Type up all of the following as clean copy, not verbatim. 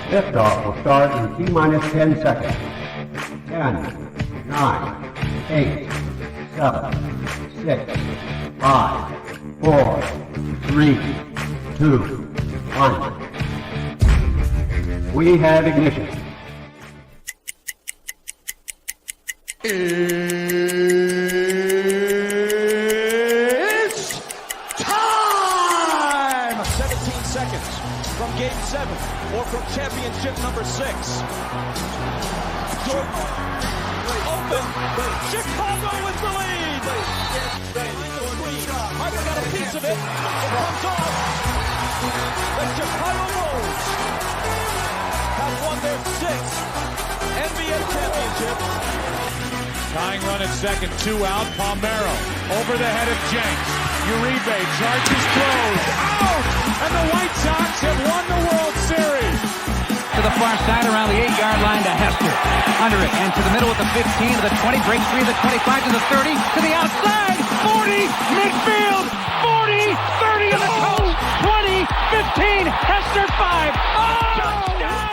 Liftoff will start in T-minus 10 seconds. 10, 9, 8, 7, 6, 5, 4, 3, 2, 1. We have ignition. It's time! 17 seconds from Game 7 or from championship number 6. Jordan open. Chicago with the lead. Harden got a piece of it. It comes off. The Chicago Bulls have won their 6th NBA championship. Tying run at second, 2 out. Palmero over the head of Jenks. Uribe charges, throws, out! And the White Sox have won the World Series. To the far side around the 8-yard line to Hester. Under it and to the middle with the 15 to the 20, breaks free to the 25 to the 30 to the outside. 40, midfield, 40, 30 to the coast, 20, 15, Hester 5. Oh! Touchdown!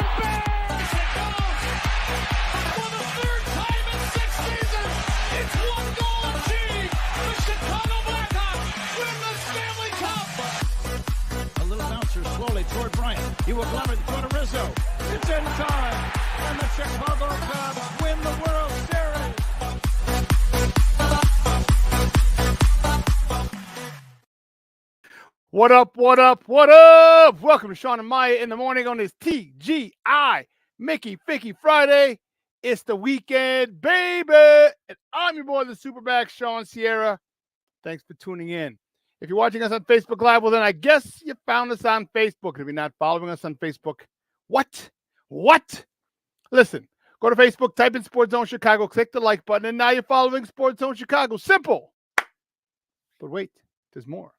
Toward Bryant. He will glove it to Rizzo. It's in time. And the Chicago Cubs win the World Series. What up, what up, what up? Welcome to Shawn and Maya in the morning on this TGI Mickey Ficky Friday. It's the weekend, baby. And I'm your boy, the SuperBack, Shawn Sierra. Thanks for tuning in. If you're watching us on Facebook Live, well, then I guess you found us on Facebook. If you're not following us on Facebook, what? Listen, go to Facebook, type in Sports Zone Chicago, click the like button, and now you're following Sports Zone Chicago. Simple. But wait, there's more.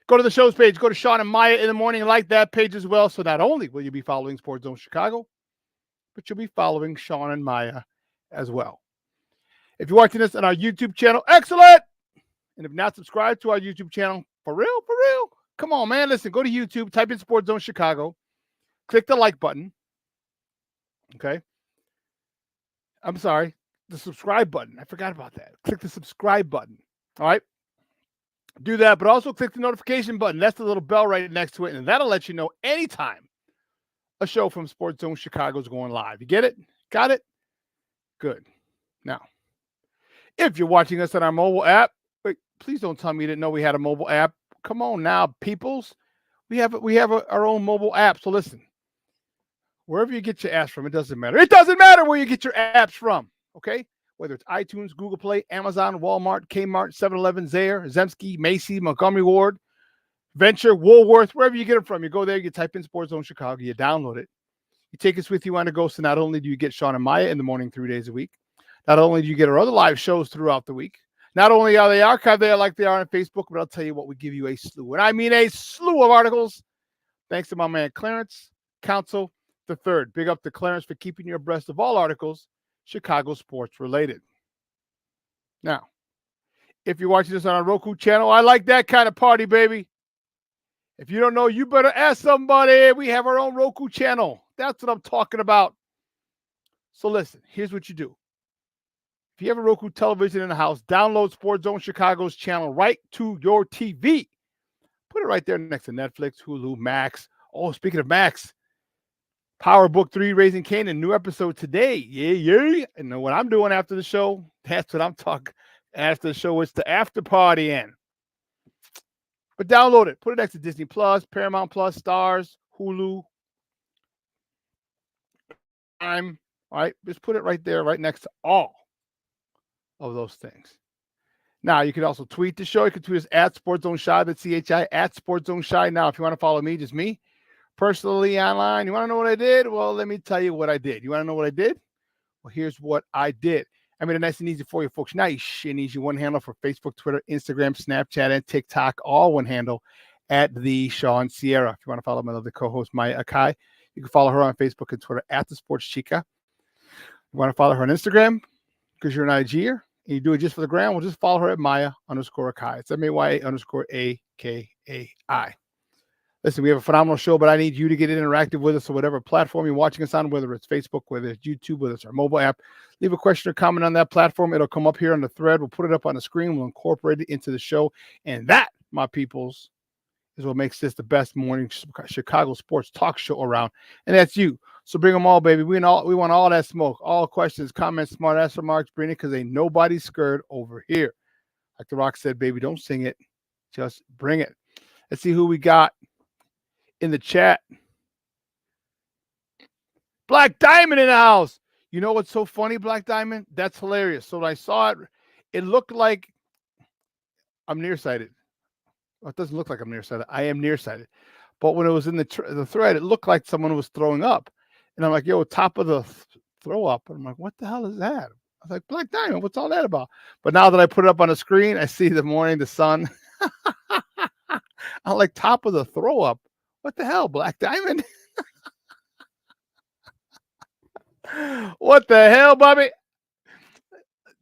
Go to the show's page. Go to Shawn and Maya in the morning and like that page as well. So not only will you be following Sports Zone Chicago, but you'll be following Shawn and Maya as well. If you're watching this on our YouTube channel, excellent. And if not subscribed to our YouTube channel, for real, come on, man. Listen, go to YouTube, type in Sports Zone Chicago, click the like button. Okay. I'm sorry, the subscribe button. I forgot about that. Click the subscribe button. All right. Do that, but also click the notification button. That's the little bell right next to it, and that'll let you know anytime a show from Sports Zone Chicago is going live. You get it? Got it? Good. Now, if you're watching us on our mobile app, please don't tell me you didn't know we had a mobile app. Come on now, peoples. We have our own mobile app. So listen, wherever you get your apps from, it doesn't matter. It doesn't matter where you get your apps from, okay? Whether it's iTunes, Google Play, Amazon, Walmart, Kmart, 7-Eleven, Zayre, Zemsky, Macy, Montgomery Ward, Venture, Woolworth, wherever you get them from, you go there, you type in Sports Zone Chicago, you download it. You take us with you on the go. So not only do you get Shawn and Maya in the morning 3 days a week, not only do you get our other live shows throughout the week, not only are they archived there like they are on Facebook, but I'll tell you what, we give you a slew. And I mean a slew of articles. Thanks to my man Clarence Council III. Big up to Clarence for keeping you abreast of all articles Chicago sports related. Now, if you're watching this on our Roku channel, I like that kind of party, baby. If you don't know, you better ask somebody. We have our own Roku channel. That's what I'm talking about. So listen, here's what you do. If you have a Roku television in the house, download Sports Zone Chicago's channel right to your TV. Put it right there next to Netflix, Hulu, Max. Oh, speaking of Max, Power Book 3, Raising Canaan, new episode today. Yeah. And know what I'm doing after the show? That's what I'm talking. After the show, it's the after party in. But download it. Put it next to Disney Plus, Paramount Plus, Stars, Hulu. All right. Just put it right there, right next to all of those things. Now, you can also tweet the show. You can tweet us at Sports Zone Shy, that's CHI, at Sports Zone Shy. Now, if you want to follow me, just me, personally online, you want to know what I did? Well, let me tell you what I did. You want to know what I did? Well, here's what I did. I made it nice and easy for you folks. Nice and easy. One handle for Facebook, Twitter, Instagram, Snapchat, and TikTok. All one handle at the Shawn Sierra. If you want to follow my lovely co-host, Maya Akai, you can follow her on Facebook and Twitter at the Sports Chica. You want to follow her on Instagram because you're an IGer and you do it just for the gram, well, just follow her at Maya_Akai. It's MAYA_AKAI. Listen, we have a phenomenal show, but I need you to get interactive with us. So whatever platform you're watching us on, whether it's Facebook, whether it's YouTube, whether it's our mobile app, leave a question or comment on that platform. It'll come up here on the thread. We'll put it up on the screen. We'll incorporate it into the show. And that, my peoples, is what makes this the best morning Chicago sports talk show around. And that's you. So bring them all, baby. We want all that smoke, all questions, comments, smart ass remarks, bring it, because ain't nobody scared over here. Like The Rock said, baby, don't sing it. Just bring it. Let's see who we got in the chat. Black Diamond in the house. You know what's so funny, Black Diamond? That's hilarious. So when I saw it, it looked like I'm nearsighted. Well, it doesn't look like I'm nearsighted. I am nearsighted. But when it was in the thread, it looked like someone was throwing up. And I'm like, yo, top of the throw up. And I'm like, what the hell is that? I was like, Black Diamond, what's all that about? But now that I put it up on the screen, I see the morning, the sun. I'm like, top of the throw up. What the hell, Black Diamond? What the hell, Bobby?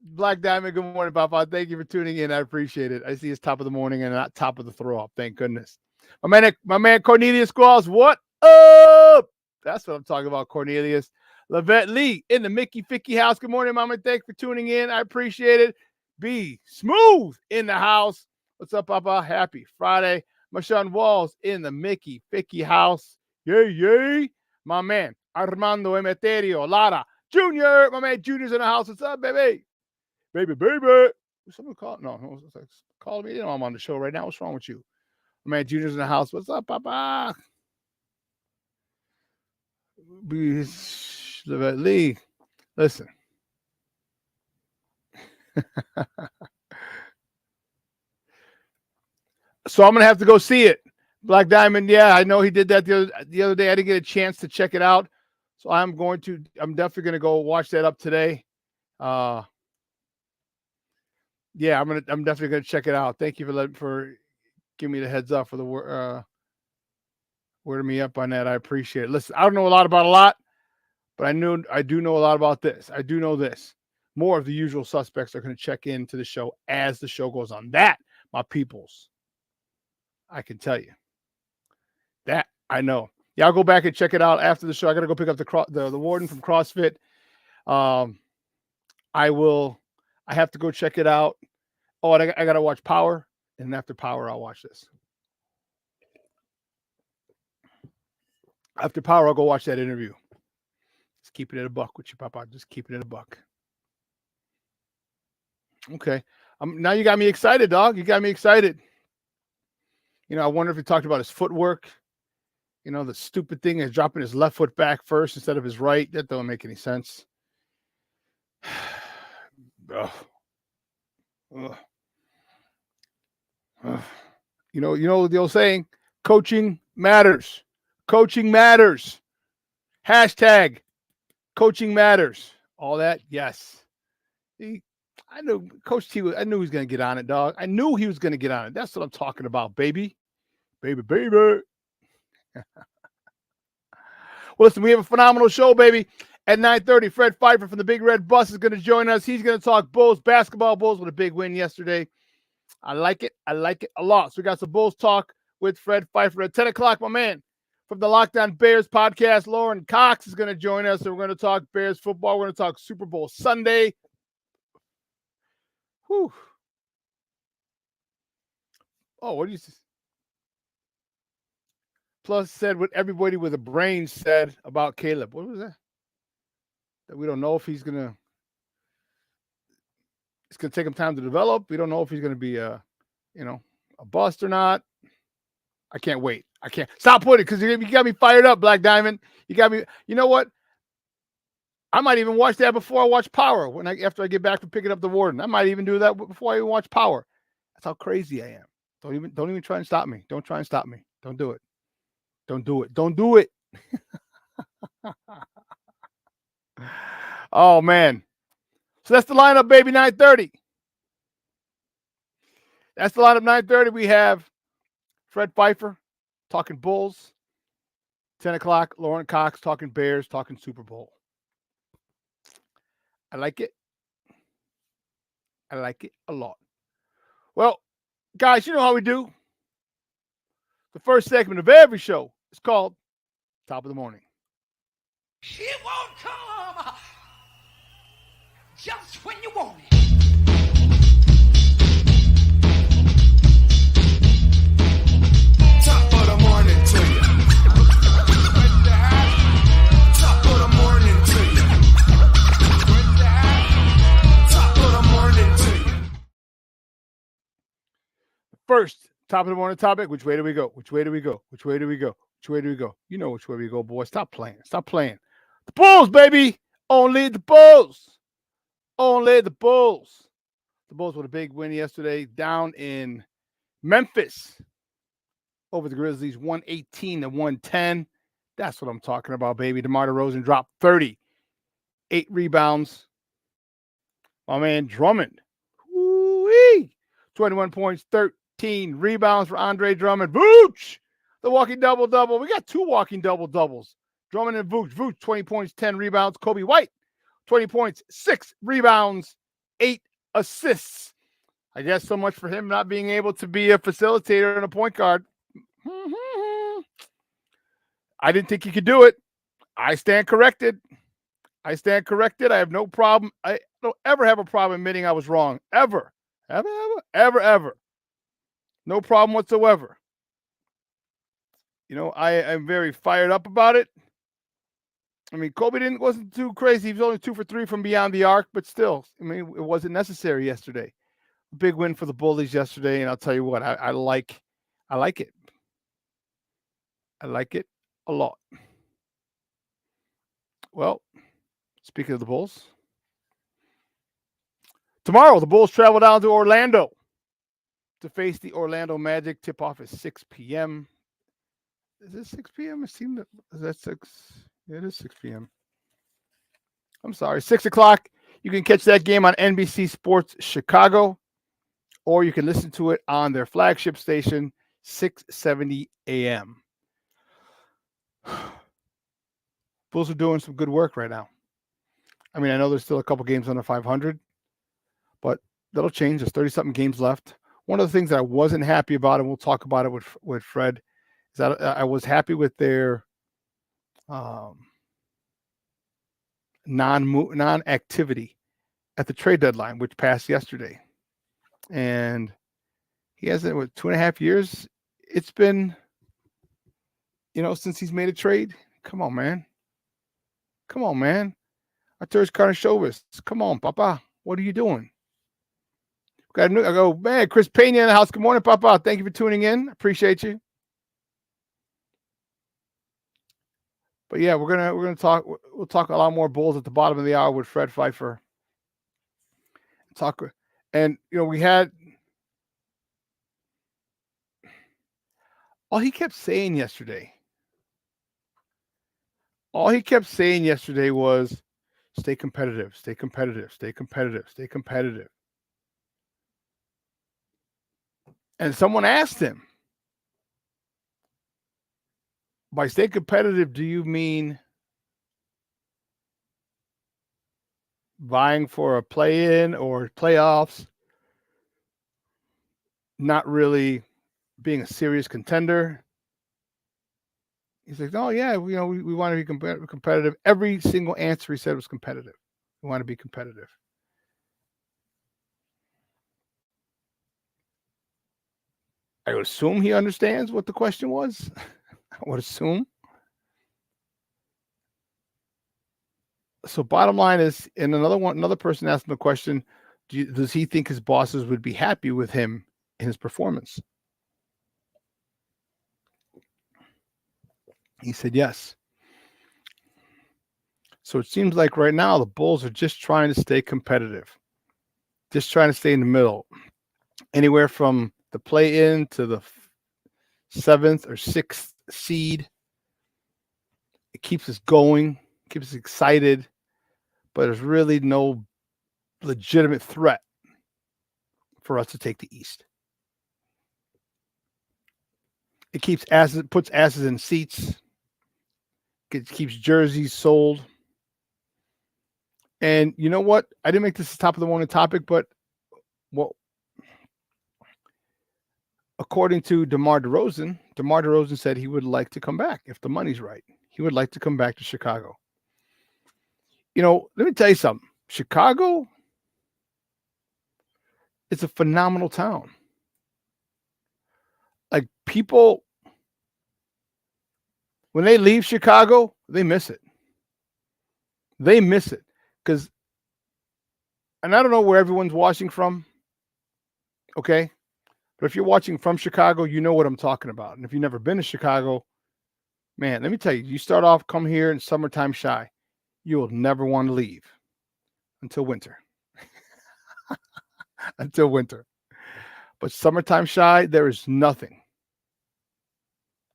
Black Diamond, good morning, Papa. Thank you for tuning in. I appreciate it. I see it's top of the morning and not top of the throw up. Thank goodness. My man Cornelius Squalls, what up? That's what I'm talking about, Cornelius. Lavette Lee in the Mickey Ficky house. Good morning, Mama. Thanks for tuning in. I appreciate it. Be Smooth in the house. What's up, Papa? Happy Friday. Marshawn Walls in the Mickey Ficky house. Yay, yay. My man Armando Emeterio Lara Jr. My man Junior's in the house. What's up, baby? Baby. Someone called? No, call me. You know I'm on the show right now. What's wrong with you? My man Junior's in the house. What's up, Papa? Lee, listen. So I'm gonna have to go see it. Black Diamond, yeah, I know he did that the other day. I didn't get a chance to check it out, so I'm definitely gonna go watch that up today. Yeah, I'm definitely gonna check it out. Thank you for giving me the heads up for the wording me up on that. I appreciate it. Listen, I don't know a lot about a lot, but I do know a lot about this. I do know this. More of the usual suspects are going to check into the show as the show goes on. That, my peoples, I can tell you. That I know. Yeah, I'll go back and check it out after the show. I got to go pick up the warden from CrossFit. I have to go check it out. Oh, and I got to watch Power, and after Power, I'll watch this. After Power, I'll go watch that interview. Just keep it at a buck with you, Papa. Just keep it at a buck. Okay. Now you got me excited, dog. You got me excited. You know, I wonder if he talked about his footwork. You know, the stupid thing is dropping his left foot back first instead of his right. That don't make any sense. Ugh. Ugh. Ugh. You know the old saying, coaching matters. Coaching matters. Hashtag coaching matters. All that, yes. I knew Coach T. I knew he was going to get on it, dog. I knew he was going to get on it. That's what I'm talking about, baby. Baby. Well, listen, we have a phenomenal show, baby. At 9:30, Fred Pfeiffer from the Big Red Bus is going to join us. He's going to talk Bulls, basketball. Bulls with a big win yesterday. I like it. I like it a lot. So we got some Bulls talk with Fred Pfeiffer at 10 o'clock, my man. From the Lockdown Bears podcast, Lauren Cox is going to join us. So we're going to talk Bears football. We're going to talk Super Bowl Sunday. Whew. Oh, what do you say? Plus said what everybody with a brain said about Caleb. What was that? That we don't know if it's going to take him time to develop. We don't know if he's going to be a bust or not. I can't wait. I can't stop putting it because you got me fired up, Black Diamond. You got me. You know what? I might even watch that before I watch Power. After I get back from picking up the warden, I might even do that before I even watch Power. That's how crazy I am. Don't even try and stop me. Don't try and stop me. Don't do it. Don't do it. Don't do it. Oh man. So that's the lineup, baby. 9:30. That's the lineup. 9:30. We have Fred Pfeiffer talking Bulls. 10 o'clock. Lauren Cox talking Bears, talking Super Bowl. I like it. I like it a lot. Well, guys, you know how we do. The first segment of every show is called Top of the Morning. It won't come just when you want it. Top of the morning to you. Top of the morning to you. Top of the morning to you. First, top of the morning topic. Which way do we go? Which way do we go? Which way do we go? Which way do we go? You know which way we go, boys. Stop playing. Stop playing. The Bulls, baby. Only the Bulls. Only the Bulls. The Bulls with a big win yesterday down in Memphis over the Grizzlies, 118-110. That's what I'm talking about, baby. DeMar DeRozan dropped 30, 8 rebounds. My man Drummond, woo-wee, 21 points, 13 rebounds for Andre Drummond. Vooch, the walking double-double. We got 2 walking double-doubles. Drummond and Vooch. Vooch, 20 points, 10 rebounds. Kobe White, 20 points, 6 rebounds, 8 assists. I guess so much for him not being able to be a facilitator and a point guard. I didn't think he could do it. I stand corrected. I stand corrected. I have no problem. I don't ever have a problem admitting I was wrong. Ever. Ever, ever, ever, ever. No problem whatsoever. You know, I am very fired up about it. I mean, Kobe wasn't too crazy. He was only 2 for 3 from beyond the arc, but still, I mean, it wasn't necessary yesterday. Big win for the Bullies yesterday, and I'll tell you what, I like it. I like it a lot. Well, speaking of the Bulls, tomorrow the Bulls travel down to Orlando to face the Orlando Magic. Tip-off is 6 p.m. Is it 6 p.m.? Is that 6? Yeah, it is 6 p.m. I'm sorry, 6 o'clock. You can catch that game on NBC Sports Chicago, or you can listen to it on their flagship station, 670 a.m. Bulls are doing some good work right now. I mean, I know there's still a couple games under 500, but that'll change. There's 30-something games left. One of the things that I wasn't happy about, and we'll talk about it with Fred, is that I was happy with their non-activity at the trade deadline, which passed yesterday. And he hasn't, 2.5 years? It's been, since he's made a trade. Come on, man. Come on, man. Arturas Karnisovas. Come on, Papa. What are you doing? I go, man, Chris Pena in the house. Good morning, Papa. Thank you for tuning in. Appreciate you. But yeah, we're gonna talk. We'll talk a lot more Bulls at the bottom of the hour with Fred Pfeiffer. And we had all he kept saying yesterday. All he kept saying yesterday was, "Stay competitive, stay competitive, stay competitive, stay competitive." And someone asked him, by stay competitive, do you mean vying for a play-in or playoffs, not really being a serious contender? He's like, oh, yeah, we want to be competitive. Every single answer he said was competitive. We want to be competitive. I would assume he understands what the question was. I would assume. So bottom line is, and another person asked him the question, does he think his bosses would be happy with him in his performance? He said yes. So it seems like right now the Bulls are just trying to stay competitive. Just trying to stay in the middle. Anywhere from the play-in to the 7th or 6th seed. It keeps us going, keeps us excited, but there's really no legitimate threat for us to take the East. It puts asses in seats. It keeps jerseys sold. And you know what? I didn't make this the top of the morning topic, but according to DeMar DeRozan said he would like to come back if the money's right. He would like to come back to Chicago. Let me tell you something. Chicago is a phenomenal town. Like, people, when they leave Chicago, they miss it. They miss it. And I don't know where everyone's watching from, okay? But if you're watching from Chicago, you know what I'm talking about. And if you've never been to Chicago, man, let me tell you, you start off, come here in summertime shy. You will never want to leave until winter. Until winter. But summertime shy, there is nothing.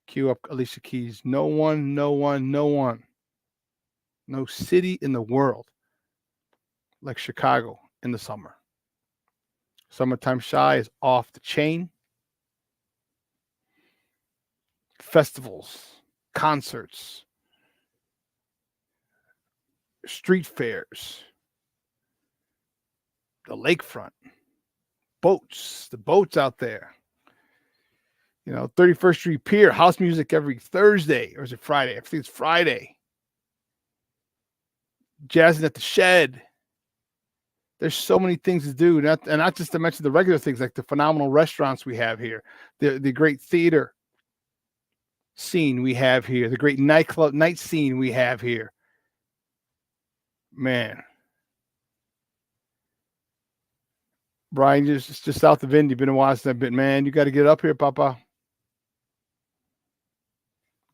Cue up Alicia Keys. No one. No city in the world like Chicago in the summer. Summertime shy is off the chain. Festivals, concerts, street fairs, the lakefront, boats, the boats out there. 31st Street Pier, house music every Thursday, or is it Friday? I think it's Friday. Jazzing at the Shed. There's so many things to do, and not just to mention the regular things like the phenomenal restaurants we have here, the great theater scene we have here, the great night scene we have here. Man. Brian, just south of Indy, been a while since I've been. Man, you got to get up here, Papa.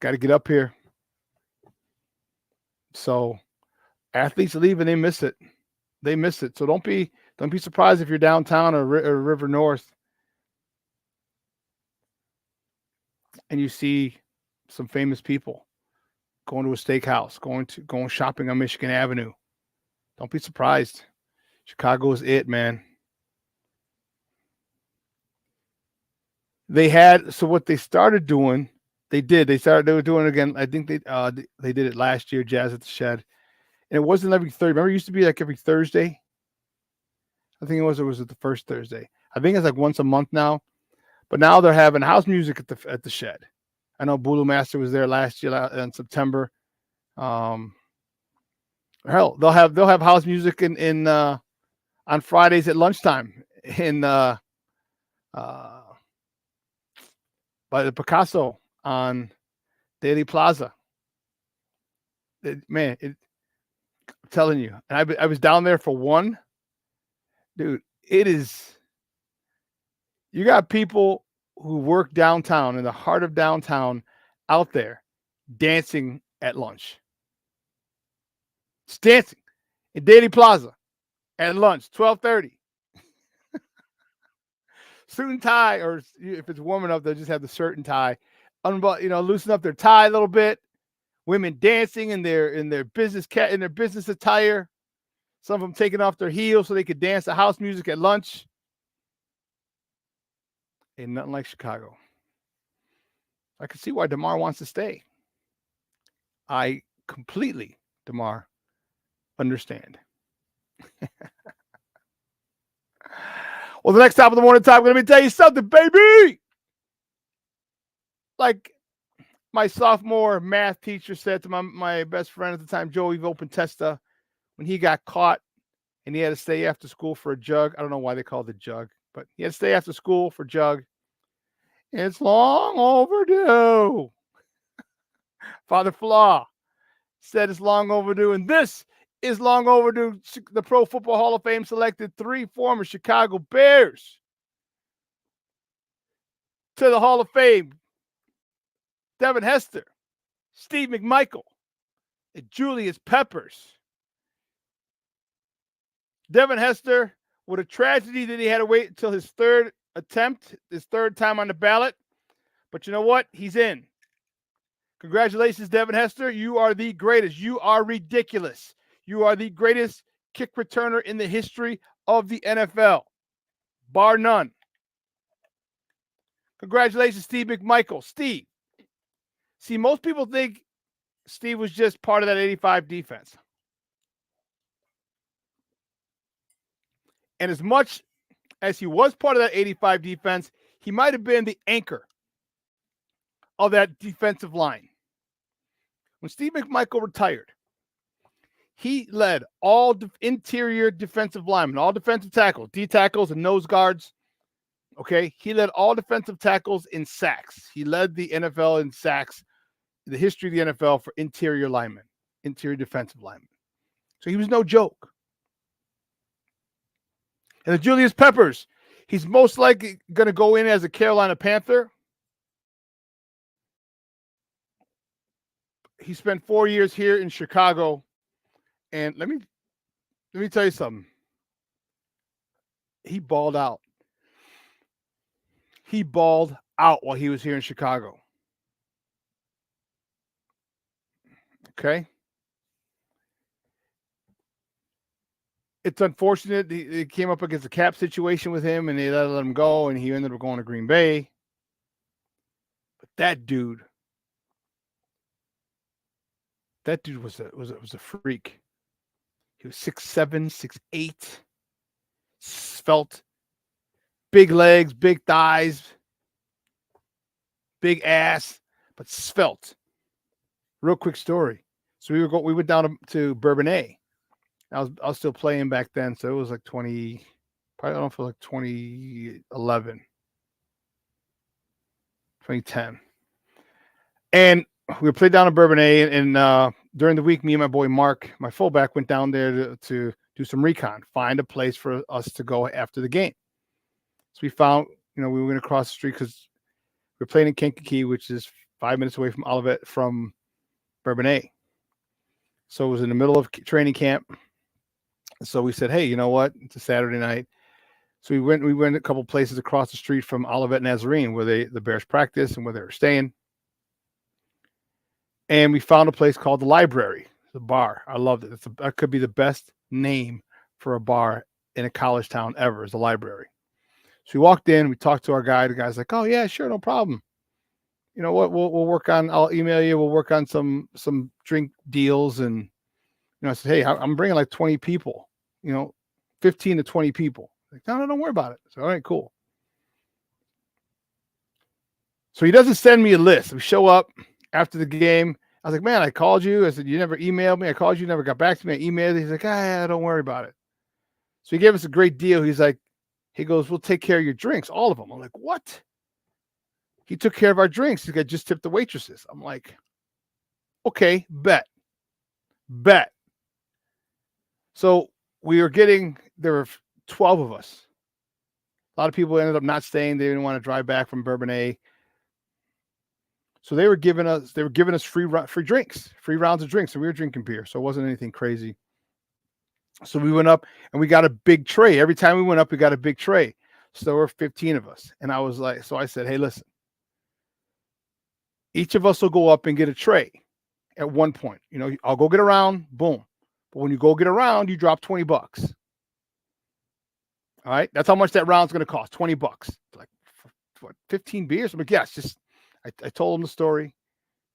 Got to get up here. So athletes leave and they miss it. They miss it. So don't be surprised if you're downtown or River North and you see some famous people going to a steakhouse, going shopping on Michigan Avenue. Don't be surprised. Chicago is it, man. So what they started doing, they were doing it again. I think they did it last year, Jazz at the Shed. And it wasn't every Thursday. Remember, it used to be like every Thursday. I think it was the first Thursday. I think it's like once a month now. But now they're having house music at the Shed. I know Bulu Master was there last year in September. Hell, they'll have house music in on Fridays at lunchtime by the Picasso on Daily Plaza. I'm telling you, and I was down there for one. Dude, it is. You got people who work downtown, in the heart of downtown, out there dancing at lunch. It's dancing in Daily Plaza at lunch, 12:30. Suit and tie, or if it's warm enough, they'll just have the shirt and tie. Loosen up their tie a little bit. Women dancing in their business attire. Some of them taking off their heels so they could dance to house music at lunch. Ain't nothing like Chicago. I can see why DeMar wants to stay. I completely, DeMar, understand. Well, the next top of the morning time, let me tell you something, baby. Like my sophomore math teacher said to my best friend at the time, Joey Volpentesta, when he got caught and he had to stay after school for a jug. I don't know why they called it jug, but he had to stay after school for jug. It's long overdue. Father Flaw said it's long overdue, and this is long overdue. The Pro Football Hall of Fame selected 3 former Chicago Bears to the Hall of Fame. Devin Hester, Steve McMichael, and Julius Peppers. Devin Hester, with a tragedy that he had to wait until his third time on the ballot. But you know what? He's in. Congratulations, Devin Hester. You are the greatest. You are ridiculous. You are the greatest kick returner in the history of the NFL, bar none. Congratulations, Steve McMichael. Steve. See, most people think Steve was just part of that 85 defense. And as much as he was part of that 85 defense, He might have been the anchor of that defensive line. When Steve McMichael retired, he led all interior defensive linemen, all defensive tackles, D tackles, and nose guards. Okay, he led all defensive tackles in sacks. He led the NFL in sacks, the history of the NFL for interior linemen, interior defensive linemen. So he was no joke. And the Julius Peppers, he's most likely going to go in as a Carolina Panther. He spent 4 years here in Chicago. And let me tell you something. He balled out. He balled out while he was here in Chicago. Okay. It's unfortunate. It came up against a cap situation with him, and they let him go, and he ended up going to Green Bay. But that dude was a freak. He was 6'7", 6'8", svelte, big legs, big thighs, big ass, but svelte. Real quick story. So we went down to Bourbonnais. I was still playing back then, so it was like 20, probably I don't know if it was like 2011, 2010. And we played down in Bourbonnais, and during the week, me and my boy Mark, my fullback, went down there to do some recon, find a place for us to go after the game. So we found, we went across the street because we were playing in Kankakee, which is 5 minutes away from Olivet, from Bourbonnais. So it was in the middle of training camp. So we said, hey, you know what? It's a Saturday night. So we went a couple places across the street from Olivet Nazarene where the Bears practice and where they were staying. And we found a place called the Library, the bar. I loved it. That could be the best name for a bar in a college town ever, is the Library. So we walked in, we talked to our guy. The guy's like, oh yeah, sure, no problem. You know what? We'll work on, I'll email you. We'll work on some drink deals. And, I said, hey, I'm bringing like 20 people, 15 to 20 people. Like, no, don't worry about it. So, all right, cool. So he doesn't send me a list. We show up after the game. I was like, man, I called you. I said, you never emailed me. I called you, never got back to me. I emailed you. He's like, yeah, don't worry about it. So he gave us a great deal. He's like, he goes, we'll take care of your drinks, all of them. I'm like, what? He took care of our drinks. He got just tipped the waitresses. I'm like, okay, bet. So there were 12 of us. A lot of people ended up not staying. They didn't want to drive back from Bourbonnais. So they were giving us free drinks, free rounds of drinks. So we were drinking beer. So it wasn't anything crazy. So we went up and we got a big tray. Every time we went up, we got a big tray. So there were 15 of us. And I was like, so I said, hey, listen, each of us will go up and get a tray at one point. I'll go get around, boom. But when you go get around, you drop $20. All right. That's how much that round's going to cost. $20. Like, what, 15 beers? I'm like, yes, I told them the story.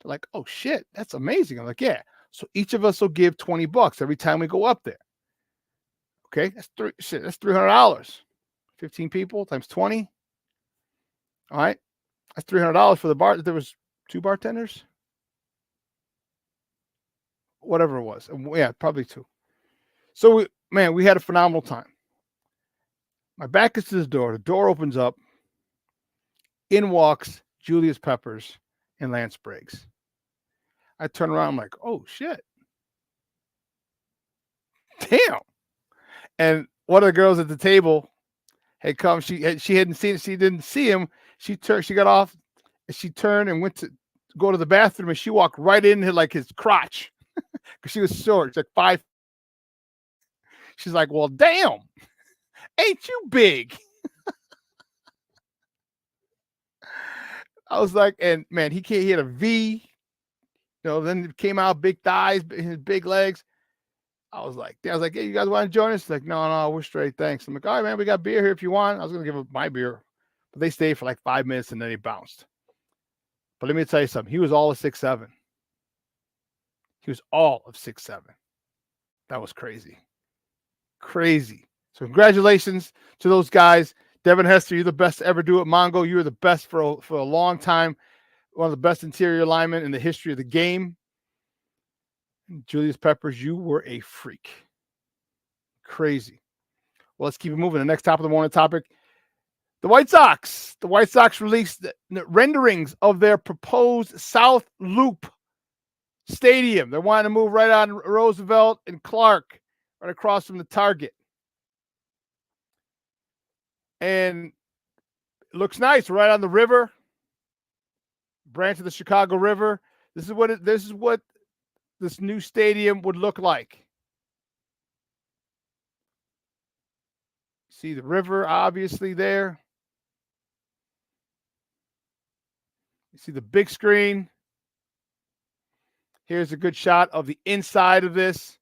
They're like, oh shit, that's amazing. I'm like, yeah. So each of us will give $20 every time we go up there. Okay. That's $300. 15 people times 20. All right. That's $300 for the bar. There was 2 bartenders. Whatever it was. Yeah, probably 2. So we had a phenomenal time. My back is to the door. The door opens up. In walks Julius Peppers and Lance Briggs. I turn around. I'm like, oh shit. Damn. And one of the girls at the table had come. She hadn't seen it. She didn't see him. She got off and she turned and went to go to the bathroom, and she walked right into like his crotch. Because she was short. It's like 5. She's like, well, damn, ain't you big? I was like, and man, he had a V, then it came out big thighs, his big legs. I was like, hey, you guys want to join us? She's like, no, we're straight. Thanks. I'm like, all right, man, we got beer here if you want. I was going to give them my beer, but they stayed for like 5 minutes and then they bounced. But let me tell you something. He was all of 6'7". He was all of 6'7". That was crazy. So congratulations to those guys. Devin Hester, you're the best to ever do it. Mongo, you were the best for a long time. One of the best interior linemen in the history of the game. Julius Peppers, you were a freak. Crazy. Well, let's keep it moving. The next top of the morning topic. The White Sox. The White Sox released the renderings of their proposed South Loop Stadium. They're wanting to move right on Roosevelt and Clark, right across from the Target. And it looks nice, right on the river, branch of the Chicago River. This is what this new stadium would look like. See the river, obviously, there. You see the big screen. Here's a good shot of the inside of this.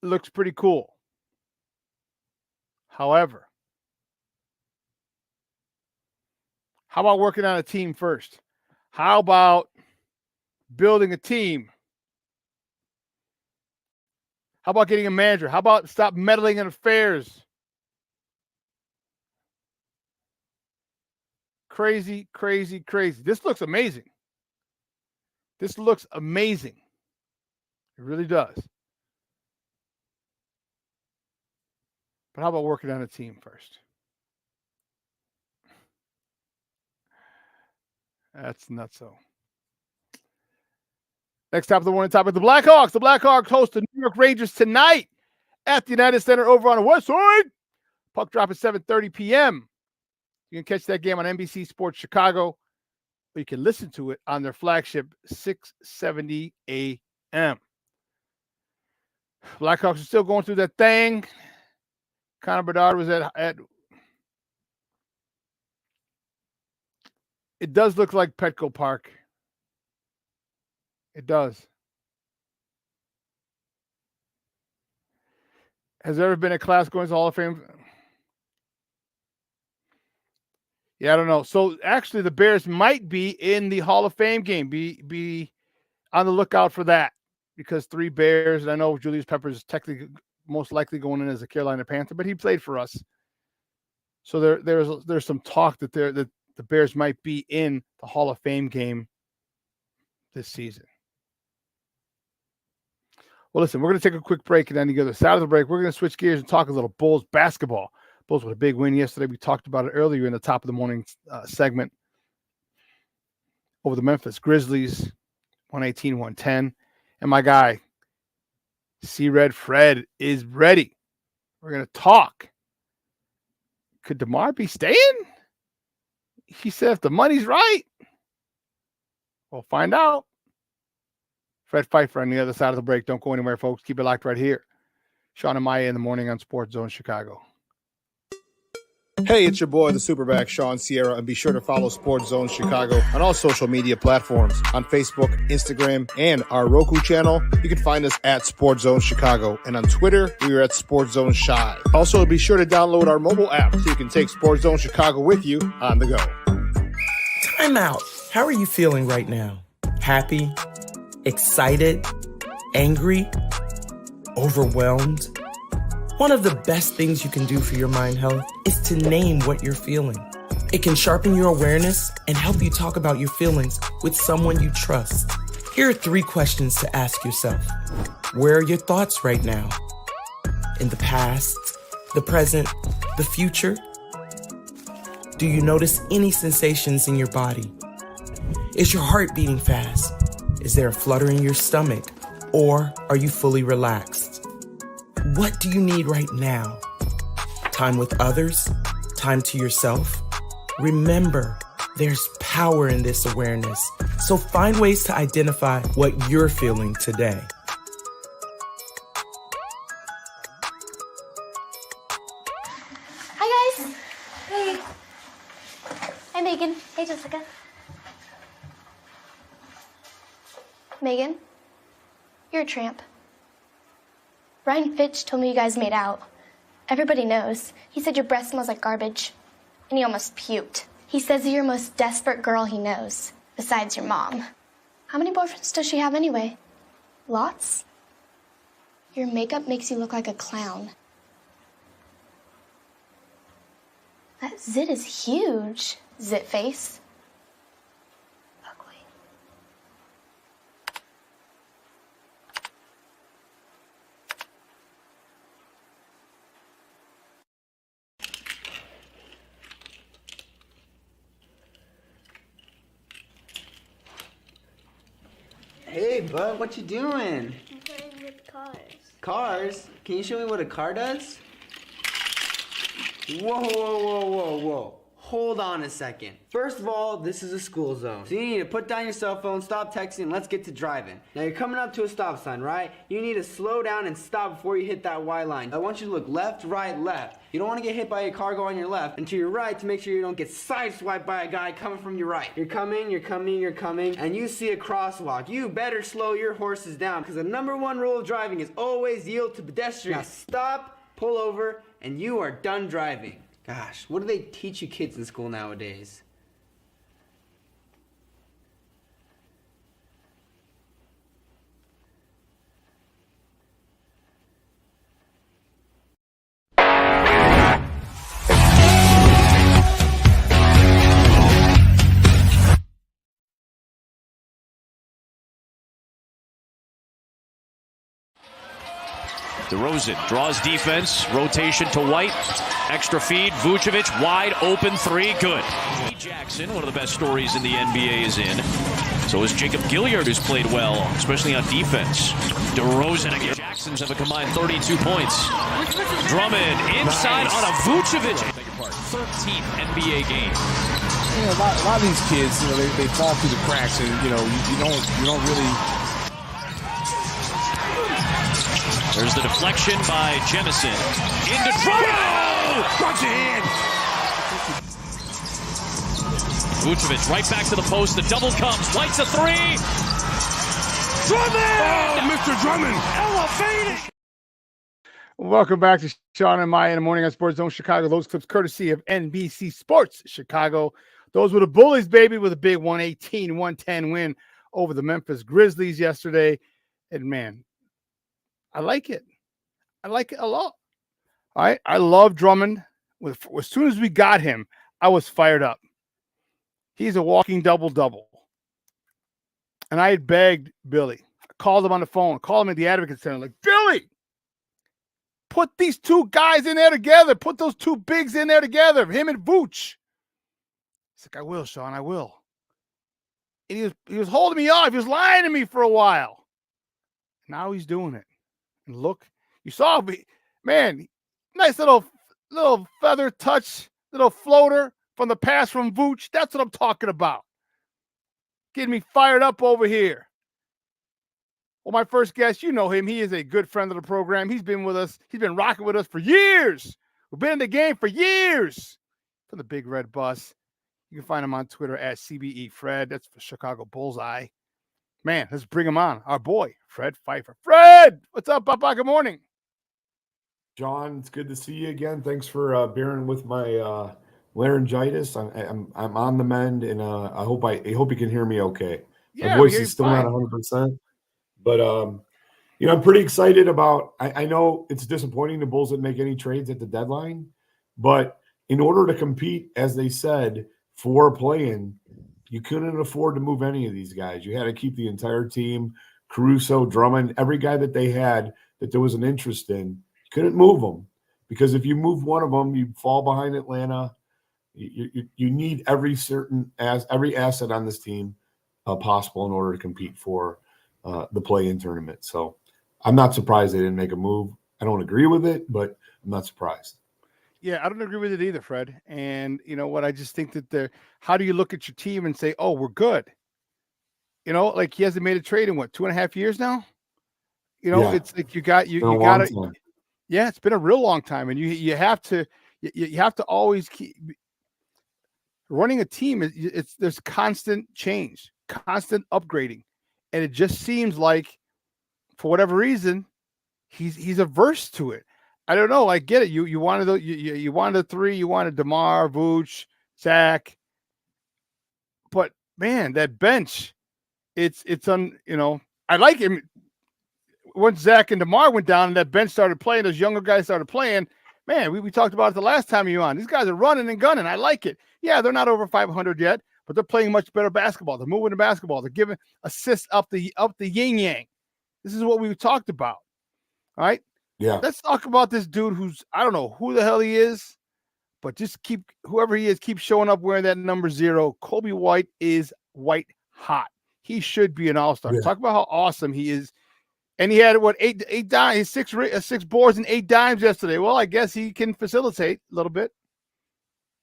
It looks pretty cool. However, how about working on a team first? How about building a team? How about getting a manager? How about stop meddling in affairs? Crazy, crazy, crazy. This looks amazing. This looks amazing. It really does. But how about working on a team first? That's nutso. Next top of the morning topic, the Blackhawks. The Blackhawks host the New York Rangers tonight at the United Center over on the West Side. Puck drop at 7:30 p.m. You can catch that game on NBC Sports Chicago, or you can listen to it on their flagship 670 a.m. Blackhawks are still going through that thing. Connor Bedard was at it does look like Petco Park. It does. Has there ever been a class going to the Hall of Fame? Yeah, I don't know. So actually the Bears might be in the Hall of Fame game. Be on the lookout for that, because 3 Bears, and I know Julius Peppers is technically most likely going in as a Carolina Panther, but he played for us. So there's some talk that the Bears might be in the Hall of Fame game this season. Well, listen, we're going to take a quick break, and then on the other side of the break, we're going to switch gears and talk a little Bulls basketball. Bulls with a big win yesterday. We talked about it earlier in the top of the morning segment over the Memphis Grizzlies, 118-110. And my guy, C-Red Fred, is ready. We're going to talk. Could DeMar be staying? He said if the money's right. We'll find out. Fred Pfeiffer on the other side of the break. Don't go anywhere, folks. Keep it locked right here. Shawn and Maya in the morning on Sports Zone Chicago. Hey, it's your boy, the SuperBack, Shawn Sierra, and be sure to follow Sports Zone Chicago on all social media platforms, on Facebook, Instagram, and our Roku channel. You can find us at Sports Zone Chicago, and on Twitter, we are at Sports Zone Shy. Also, be sure to download our mobile app so you can take Sports Zone Chicago with you on the go. Time out. How are you feeling right now? Happy? Excited? Angry? Overwhelmed? One of the best things you can do for your mind health is to name what you're feeling. It can sharpen your awareness and help you talk about your feelings with someone you trust. Here are 3 questions to ask yourself. Where are your thoughts right now? In the past, the present, the future? Do you notice any sensations in your body? Is your heart beating fast? Is there a flutter in your stomach? Or are you fully relaxed? What do you need right now? Time with others? Time to yourself? Remember, there's power in this awareness. So find ways to identify what you're feeling today. Hi, guys. Hey. Hi, Megan. Hey, Jessica. Megan, you're a tramp. Brian Fitch told me you guys made out. Everybody knows. He said your breath smells like garbage. And he almost puked. He says you're the most desperate girl he knows, besides your mom. How many boyfriends does she have anyway? Lots? Your makeup makes you look like a clown. That zit is huge. Zit face. Ugly. Hey, bud, what you doing? I'm playing with cars. Cars? Can you show me what a car does? Whoa. Hold on a second. First of all, this is a school zone. So you need to put down your cell phone, stop texting, and let's get to driving. Now you're coming up to a stop sign, right? You need to slow down and stop before you hit that Y line. I want you to look left, right, left. You don't want to get hit by a car going on your left and to your right to make sure you don't get sideswiped by a guy coming from your right. You're coming, and you see a crosswalk. You better slow your horses down because the #1 rule of driving is always yield to pedestrians. Now stop, pull over, and you are done driving. Gosh, what do they teach you kids in school nowadays? DeRozan draws defense, rotation to White, extra feed, Vucevic, wide open three, good. Jackson, one of the best stories in the NBA, is in. So is Jacob Gilliard, who's played well, especially on defense. DeRozan again. Jacksons have a combined 32 points. Drummond inside on a Vucevic. 13th NBA game. Yeah, a lot of these kids, they fall through the cracks, and you don't really. There's the deflection by Jemison. Into Drummond! Punch it in! Vucevic right back to the post. The double comes. White's a three. Drummond! Oh, Mr. Drummond! Elevated! Welcome back to Shawn and Maya in the morning on Sports Zone Chicago. Those clips courtesy of NBC Sports Chicago. Those were the Bullies, baby, with a big 118-110 win over the Memphis Grizzlies yesterday. And, man, I like it. I like it a lot. All right. I love Drummond. As soon as we got him, I was fired up. He's a walking double-double. And I had begged Billy. I called him on the phone, called him at the Advocate Center, like, Billy, put these two guys in there together. Put those two bigs in there together, him and Vooch. He's like, I will, Shawn, I will. And he was holding me off. He was lying to me for a while. Now he's doing it. And look, you saw me, man, nice little feather touch, little floater from the pass from Vooch. That's what I'm talking about. Getting me fired up over here. Well, my first guest, you know him. He is a good friend of the program. He's been with us. He's been rocking with us for years. We've been in the game for years. For the Big Red Bus. You can find him on Twitter at CBE Fred. That's for Chicago Bullseye. Man, let's bring him on. Our boy, Fred Pfeiffer. Fred, what's up, Papa? Good morning. John, it's good to see you again. Thanks for bearing with my laryngitis. I'm on the mend, and I hope you can hear me okay. Yeah, my voice is still not 100%, but I'm pretty excited about. I know it's disappointing the Bulls didn't make any trades at the deadline, but in order to compete, as they said, for a play-in, you couldn't afford to move any of these guys. You had to keep the entire team, Caruso, Drummond, every guy that they had that there was an interest in. You couldn't move them because if you move one of them, you fall behind Atlanta. You need every asset on this team possible in order to compete for the play-in tournament. So I'm not surprised they didn't make a move. I don't agree with it, but I'm not surprised. Yeah, I don't agree with it either, Fred. And you know what? I just think that how do you look at your team and say, oh, we're good? You know, like he hasn't made a trade in what, 2.5 years now? You know, yeah. It's like you got to. Yeah, it's been a real long time, and you have to always keep running a team. There's constant change, constant upgrading, and it just seems like for whatever reason he's averse to it. I don't know. I get it. You wanted the three. You wanted DeMar, Vooch, Zach, but man, that bench, it's I like him. Once Zach and DeMar went down and that bench started playing, those younger guys started playing. Man, we talked about it the last time you were on. These guys are running and gunning. I like it. Yeah, they're not over 500 yet, but they're playing much better basketball. They're moving the basketball. They're giving assists up the yin yang. This is what we talked about. All right. Yeah. Let's talk about this dude who's, I don't know who the hell he is, but just whoever he is, keep showing up wearing that number 0. Kobe White is white hot. He should be an all-star. Yeah. Talk about how awesome he is. And he had eight dimes, six boards and 8 dimes yesterday. Well, I guess he can facilitate a little bit.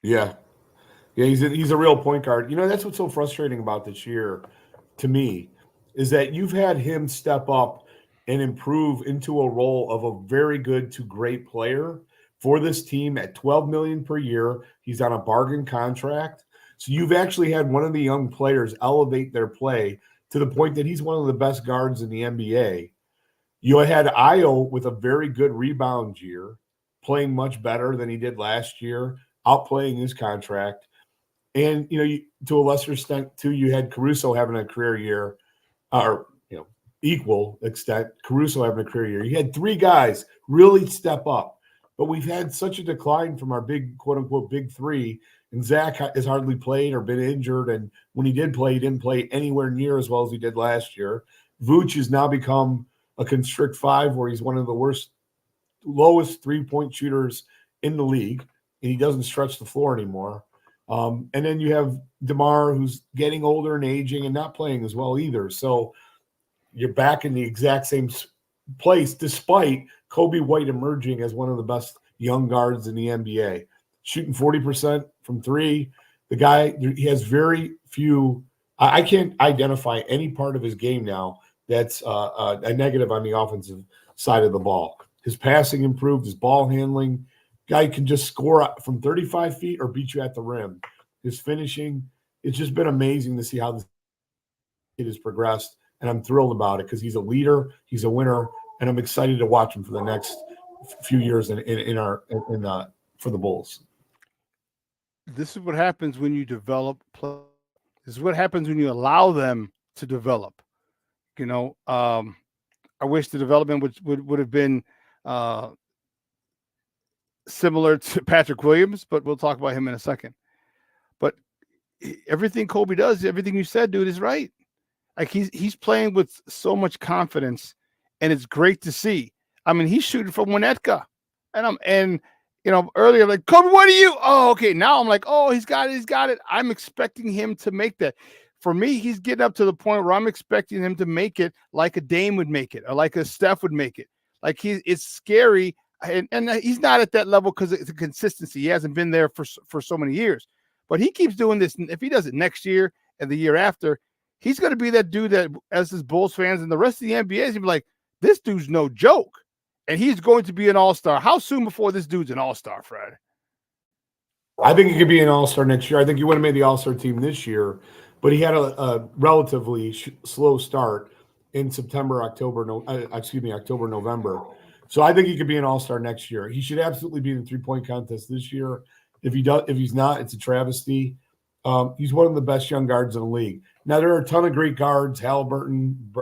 Yeah. Yeah, he's a real point guard. You know, that's what's so frustrating about this year to me is that you've had him step up and improve into a role of a very good to great player for this team at $12 million per year. He's on a bargain contract. So you've actually had one of the young players elevate their play to the point that he's one of the best guards in the NBA. You had Ayo with a very good rebound year, playing much better than he did last year, outplaying his contract. And, you know, to a lesser extent, too, you had Caruso having a career year, or, you know, equal extent, Caruso having a career year. You had 3 guys really step up. But we've had such a decline from our big, quote-unquote, big 3. And Zach has hardly played or been injured. And when he did play, he didn't play anywhere near as well as he did last year. Vooch has now become a constrict 5 where he's one of the lowest three-point shooters in the league, and he doesn't stretch the floor anymore. And then you have DeMar, who's getting older and aging and not playing as well either. So you're back in the exact same place, despite Kobe White emerging as one of the best young guards in the NBA, shooting 40% from 3. The guy, he has very few. I can't identify any part of his game now that's a negative on the offensive side of the ball. His passing improved, his ball handling. Guy can just score from 35 feet or beat you at the rim. His finishing, it's just been amazing to see how this kid has progressed, and I'm thrilled about it because he's a leader, he's a winner, and I'm excited to watch him for the next few years for the Bulls. This is what happens when you develop play. This is what happens when you allow them to develop. You know, I wish the development would have been similar to Patrick Williams, but we'll talk about him in a second. But everything Kobe does, everything you said, dude, is right. Like he's playing with so much confidence, and it's great to see. I mean, he's shooting from Winnetka, and you know, earlier like Kobe, what are you? Oh, okay. Now I'm like, oh, he's got it. I'm expecting him to make that. For me, he's getting up to the point where I'm expecting him to make it like a Dame would make it, or like a Steph would make it. Like it's scary, and he's not at that level because it's a consistency. He hasn't been there for so many years. But he keeps doing this. If he does it next year and the year after, he's going to be that dude that, as his Bulls fans and the rest of the NBA, is going to be like, this dude's no joke. And he's going to be an all-star. How soon before this dude's an all-star, Fred? I think he could be an all-star next year. I think he would have made the all-star team this year, but he had a relatively slow start in October, November. So I think he could be an all-star next year. He should absolutely be in the three-point contest this year. If he's not, it's a travesty. He's one of the best young guards in the league. Now, there are a ton of great guards, Halliburton,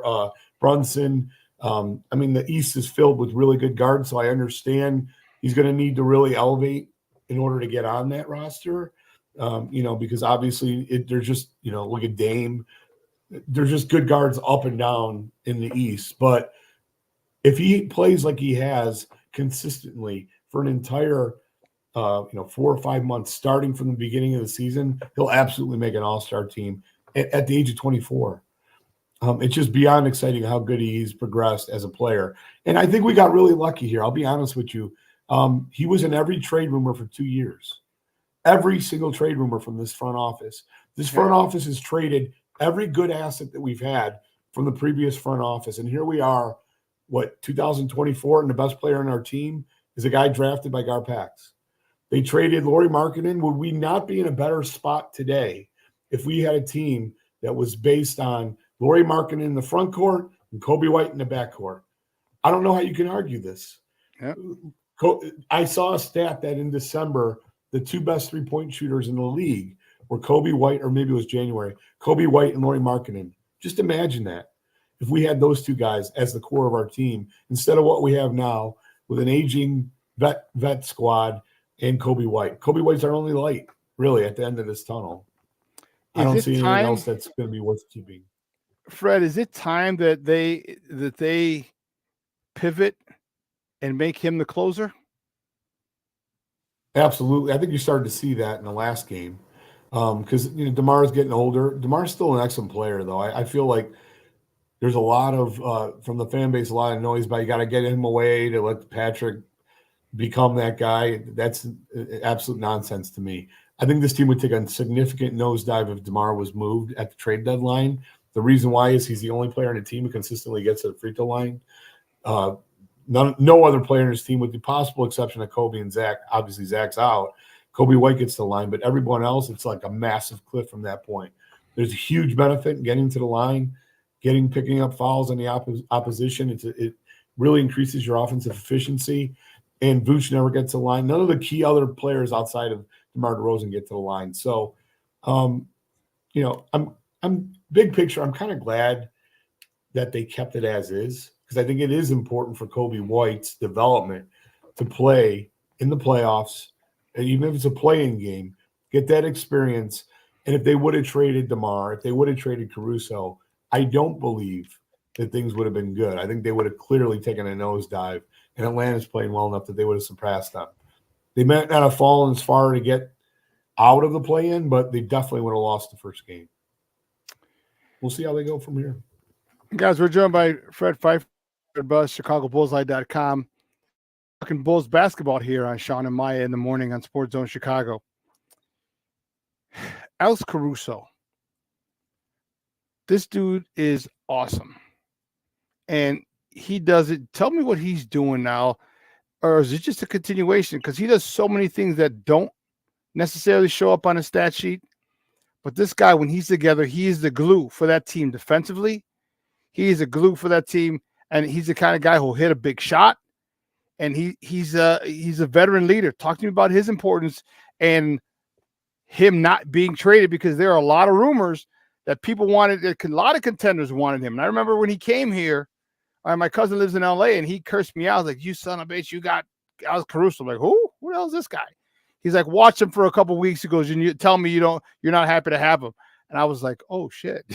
Brunson. I mean, the East is filled with really good guards, so I understand he's going to need to really elevate in order to get on that roster, because obviously there's just, look at Dame. There's just good guards up and down in the East. But if he plays like he has consistently for an entire 4 or 5 months, starting from the beginning of the season, he'll absolutely make an all-star team at the age of 24. It's just beyond exciting how good he's progressed as a player. And I think we got really lucky here. I'll be honest with you. He was in every trade rumor for 2 years. Every single trade rumor from this front office. This front office has traded every good asset that we've had from the previous front office. And here we are, 2024, and the best player on our team is a guy drafted by Garpax. They traded Lauri Markkanen. Would we not be in a better spot today if we had a team that was based on Lauri Markkanen in the front court and Kobe White in the back court? I don't know how you can argue this. Yep. I saw a stat that in December, the 2 best three-point shooters in the league were Kobe White, or maybe it was January, Kobe White and Lauri Markkanen. Just imagine that. If we had those 2 guys as the core of our team, instead of what we have now with an aging vet squad and Kobe White. Kobe White's our only light, really, at the end of this tunnel. I don't see anything else that's going to be worth keeping. Fred, is it time that they pivot and make him the closer? Absolutely. I think you started to see that in the last game because DeMar's getting older. DeMar's still an excellent player, though. I feel like there's a lot of from the fan base, a lot of noise about you got to get him away to let Patrick become that guy. That's absolute nonsense to me. I think this team would take a significant nosedive if DeMar was moved at the trade deadline. The reason why is he's the only player on the team who consistently gets to the free throw line. No other player in his team, with the possible exception of Kobe and Zach. Obviously, Zach's out. Kobe White gets to the line, but everyone else, it's like a massive cliff from that point. There's a huge benefit in getting to the line, picking up fouls on the opposition. It really increases your offensive efficiency. And Vooch never gets to the line. None of the key other players outside of DeMar DeRozan get to the line. So, I'm big picture. I'm kind of glad that they kept it as is, because I think it is important for Kobe White's development to play in the playoffs, and even if it's a play-in game, get that experience. And if they would have traded DeMar, if they would have traded Caruso, I don't believe that things would have been good. I think they would have clearly taken a nosedive, and Atlanta's playing well enough that they would have surpassed them. They might not have fallen as far to get out of the play-in, but they definitely would have lost the first game. We'll see how they go from here. Guys, we're joined by Fred Pfeiffer, Buzz, ChicagoBullseye.com. Talking Bulls basketball here on Shawn and Maya in the morning on Sports Zone Chicago. Alex Caruso. This dude is awesome. And he does it. Tell me what he's doing now. Or is it just a continuation? Because he does so many things that don't necessarily show up on a stat sheet. But this guy, when he's together, he is the glue for that team defensively. He is a glue for that team. And he's the kind of guy who'll hit a big shot. And he's a veteran leader. Talk to me about his importance and him not being traded, because there are a lot of rumors that people wanted, a lot of contenders wanted him. And I remember when he came here, my cousin lives in LA and he cursed me out. I was like, "You son of a bitch, you got Alex Caruso." I'm like, who? Who the hell is this guy? He's like, watch him for a couple of weeks. He goes, you tell me you're not happy to have him. And I was like, oh shit.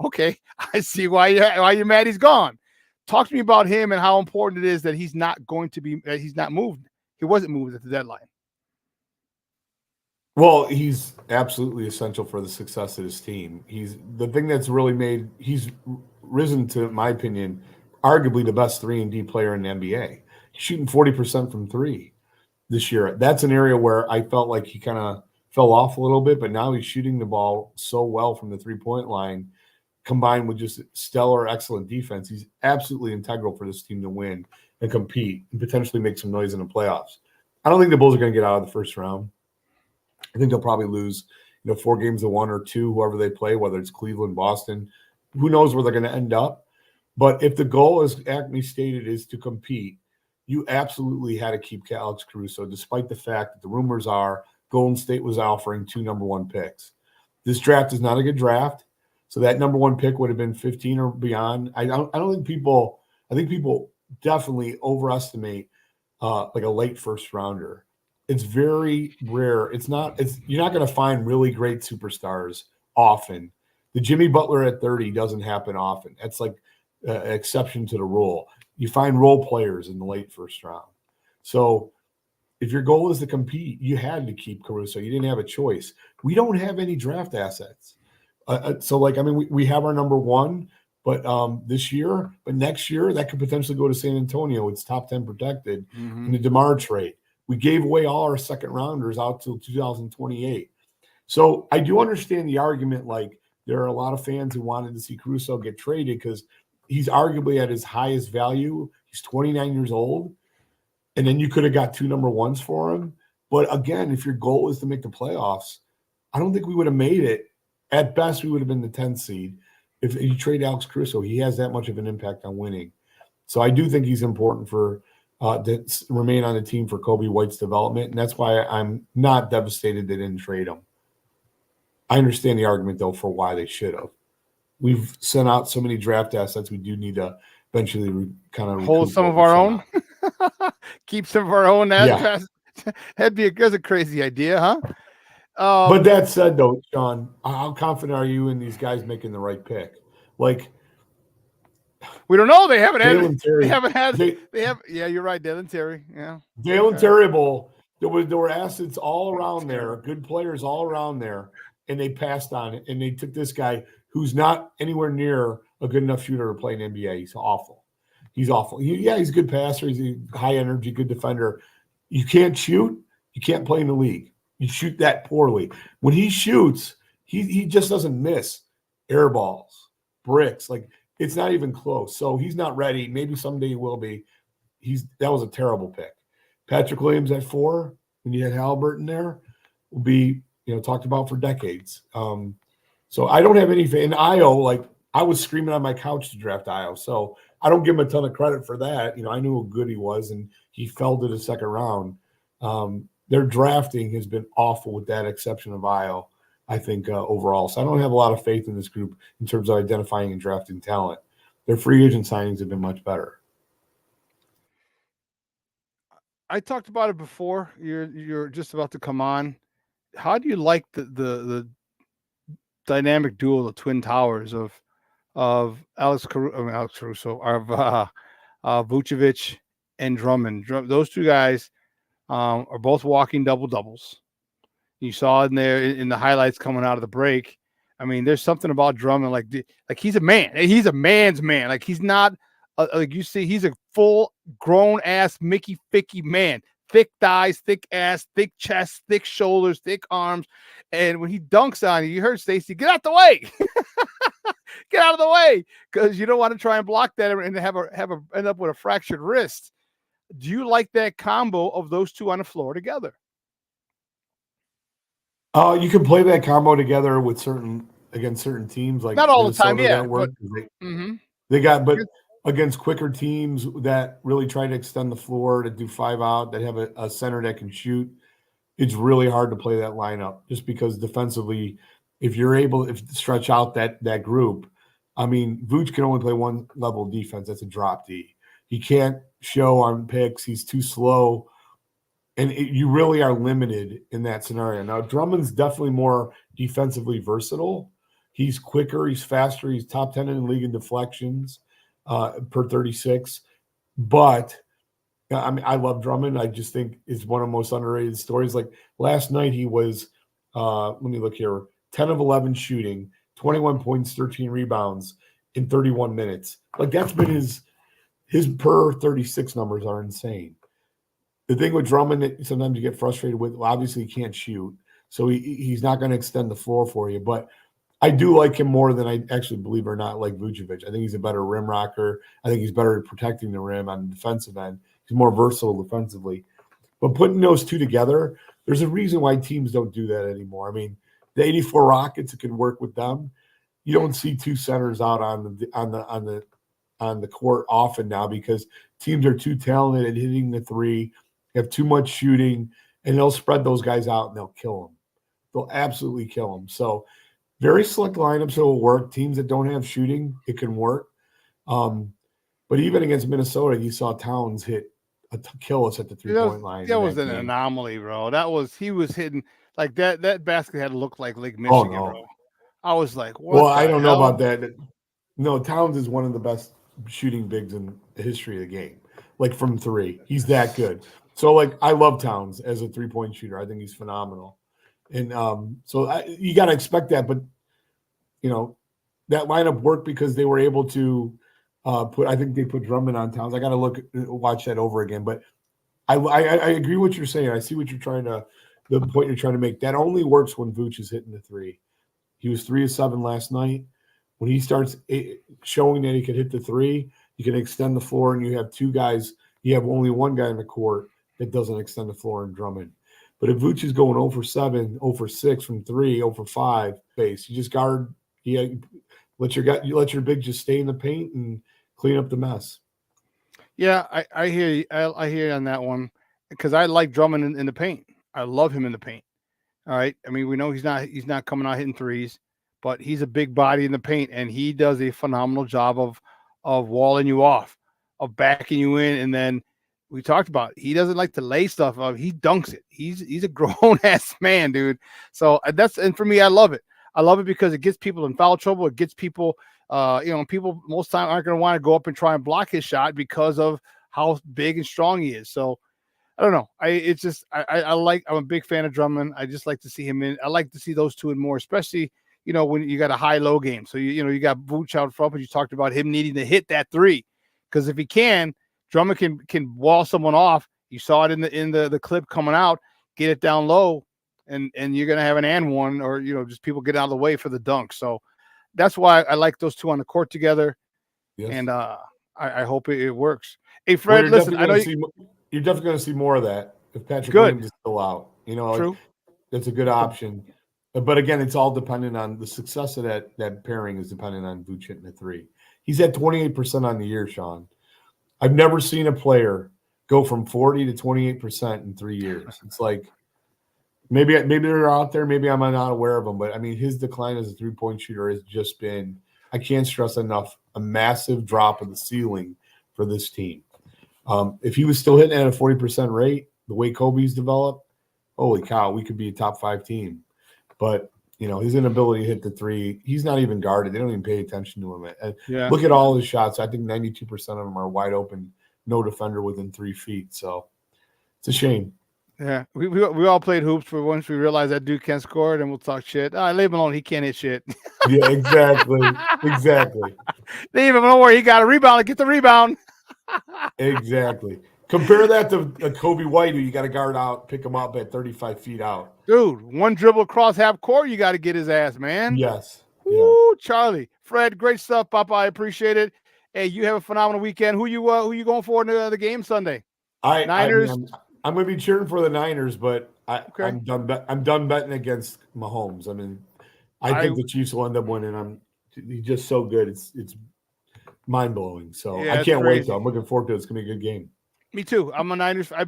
Okay. I see why you're mad he's gone. Talk to me about him and how important it is that he's not moved. He wasn't moved at the deadline. Well, he's absolutely essential for the success of his team. He's the thing that's really he's risen to, in my opinion, arguably the best 3-and-D player in the NBA. He's shooting 40% from three this year. That's an area where I felt like he kind of fell off a little bit, but now he's shooting the ball so well from the three-point line, combined with just stellar, excellent defense. He's absolutely integral for this team to win and compete and potentially make some noise in the playoffs. I don't think the Bulls are going to get out of the first round. I think they'll probably lose, 4 games to 1 or 2, whoever they play, whether it's Cleveland, Boston. Who knows where they're going to end up. But if the goal, as Acme stated, is to compete, you absolutely had to keep Alex Caruso, despite the fact that the rumors are Golden State was offering 2 number 1 picks. This draft is not a good draft. So that number 1 pick would have been 15 or beyond. I think people definitely overestimate like a late first rounder. It's very rare. You're not going to find really great superstars often. The Jimmy Butler at 30 doesn't happen often. That's like an exception to the rule. You find role players in the late first round. So if your goal is to compete, you had to keep Caruso. You didn't have a choice. We don't have any draft assets. We have our number 1, but this year, but next year that could potentially go to San Antonio. It's top 10 protected in the DeMar trade. We gave away all our second rounders out till 2028. So I do understand the argument. Like, there are a lot of fans who wanted to see Caruso get traded because he's arguably at his highest value. He's 29 years old. And then you could have got 2 number 1s for him. But again, if your goal is to make the playoffs, I don't think we would have made it. At best, we would have been the 10th seed. If you trade Alex Caruso, he has that much of an impact on winning. So I do think he's important to remain on the team for Kobe White's development. And that's why I'm not devastated they didn't trade him. I understand the argument, though, for why they should have. We've sent out so many draft assets. We do need to eventually kind of hold some of our own. Keep some of our own. Yeah. That's a crazy idea, huh? But that said, though, Shawn, how confident are you in these guys making the right pick? Like, we don't know. They haven't had. Dalen Terry, They haven't had. They have. Yeah, you're right, Dalen Terry. Yeah, Dalen Terrible. There were assets all around there, good players all around there, and they passed on it. And they took this guy who's not anywhere near a good enough shooter to play in NBA. He's awful. He's awful. He's a good passer. He's a high energy, good defender. You can't shoot. You can't play in the league. You shoot that poorly. When he shoots, he just doesn't miss air balls, bricks. Like, it's not even close. So he's not ready. Maybe someday he will be. That was a terrible pick. Patrick Williams at 4, when you had Halliburton there, will be talked about for decades. So I don't have any faith in Io. Like, I was screaming on my couch to draft Io, so I don't give him a ton of credit for that. I knew how good he was, and he fell to the second round. Their drafting has been awful with that exception of Io, I think, overall. So I don't have a lot of faith in this group in terms of identifying and drafting talent. Their free agent signings have been much better. I talked about it before. You're just about to come on. How do you like the dynamic duo, the twin towers of Alex Caruso, of Vucevic and Drummond? Those two guys are both walking double-doubles. You saw in there in the highlights coming out of the break. I mean, there's something about Drummond, like he's a man. He's a man's man. Like, he's not like you see. He's a full grown ass Mickey Ficky man. Thick thighs, thick ass, thick chest, thick shoulders, thick arms. And when he dunks on you heard Stacey, get out the way. Get out of the way, because you don't want to try and block that and end up with a fractured wrist. Do you like that combo of those two on the floor together? You can play that combo together with against certain teams, like not all Minnesota, the time, yeah. that work. But against quicker teams that really try to extend the floor, to do 5 out, that have a center that can shoot, it's really hard to play that lineup, just because defensively, if you're able to stretch out that group, I mean, Vooch can only play one level of defense. That's a drop D. He can't show on picks. He's too slow. And you really are limited in that scenario. Now, Drummond's definitely more defensively versatile. He's quicker. He's faster. He's top 10 in the league in deflections per 36. But, I mean, I love Drummond. I just think it's one of the most underrated stories. Like, last night he was, let me look here, 10 of 11 shooting, 21 points, 13 rebounds in 31 minutes. Like, that's been his per 36 numbers are insane. The thing with Drummond that sometimes you get frustrated with, well, obviously he can't shoot, so he's not going to extend the floor for you. But I do like him more than I actually, believe it or not, like Vucevic. I think he's a better rim rocker. I think he's better at protecting the rim on the defensive end. He's more versatile defensively. But putting those two together, there's a reason why teams don't do that anymore. I mean, the '84 Rockets, it can work with them. You don't see two centers out on the court often now, because teams are too talented at hitting the three, have too much shooting, and they'll spread those guys out and they'll kill them. They'll absolutely kill them. So very select lineups that will work. Teams that don't have shooting, it can work. But even against Minnesota, you saw Towns kill us at the 3-point line. That was an anomaly, bro. He was hitting like that. That basket had looked like Lake Michigan, bro. I was like, what? Well, I don't know about that. No, Towns is one of the best shooting bigs in the history of the game. Like, from three, he's that good. So, like, I love Towns as a 3-point shooter. I think he's phenomenal. And you got to expect that. But, that lineup worked because they were able to I think they put Drummond on Towns. I got to watch that over again. But I agree with what you're saying. I see what the point you're trying to make. That only works when Vooch is hitting the three. He was 3 of 7 last night. When he starts showing that he can hit the three, you can extend the floor, and you have two guys. You have only one guy in the court that doesn't extend the floor in Drummond. But if Vooch is going 0 for 7, 0 for 6 from 3, 0 for 5 base, you just guard. You let your big just stay in the paint and clean up the mess. Yeah, I hear you. I hear you on that one, because I like Drummond in the paint. I love him in the paint. All right. I mean, we know he's not coming out hitting threes, but he's a big body in the paint, and he does a phenomenal job of walling you off, of backing you in, and then we talked about it. He doesn't like to lay stuff up. He dunks it. He's a grown ass man, dude. So and for me, I love it. I love it because it gets people in foul trouble. It gets people, people most time aren't going to want to go up and try and block his shot because of how big and strong he is. So I don't know. I'm a big fan of Drummond. I just like to see him in. I like to see those two in more, especially, when you got a high-low game. So, you got Vooch out front, but you talked about him needing to hit that three. Because if he can, Drummond can wall someone off. You saw it in the clip coming out, get it down low, and you're going to have an and one, or, just people get out of the way for the dunk. So that's why I like those two on the court together. Yes. And I hope it works. Hey, Fred, listen, I know you're definitely going to see more of that if Patrick Williams is still out. True. That's a good option. But again, it's all dependent on the success of that pairing is dependent on Vooch hitting the three. He's at 28% on the year, Shawn. I've never seen a player go from 40 to 28% in 3 years. It's like maybe they're out there, maybe I'm not aware of them, but I mean his decline as a three-point shooter has just been, I can't stress enough, a massive drop of the ceiling for this team. If he was still hitting at a 40% rate, the way Kobe's developed, holy cow, we could be a top 5 team. But, his inability to hit the three, he's not even guarded. They don't even pay attention to him. Look at all his shots. I think 92% of them are wide open, no defender within 3 feet. So it's a shame. Yeah, we all played hoops for once we realized that dude can't score, then we'll talk shit. Leave him alone. He can't hit shit. Yeah, exactly. Leave him alone where he got a rebound. Get the rebound. Exactly. Compare that to Kobe White, who you got to guard out, pick him up at 35 feet out. Dude, one dribble across half court, you got to get his ass, man. Yes. Woo, Charlie. Fred, great stuff, Papa. I appreciate it. Hey, you have a phenomenal weekend. Who you going for in the game Sunday? Niners? I'm going to be cheering for the Niners, but I'm done betting against Mahomes. I mean, I think the Chiefs will end up winning. He's just so good. It's mind-blowing. So I can't wait, though. I'm looking forward to it. It's going to be a good game. Me too. I've been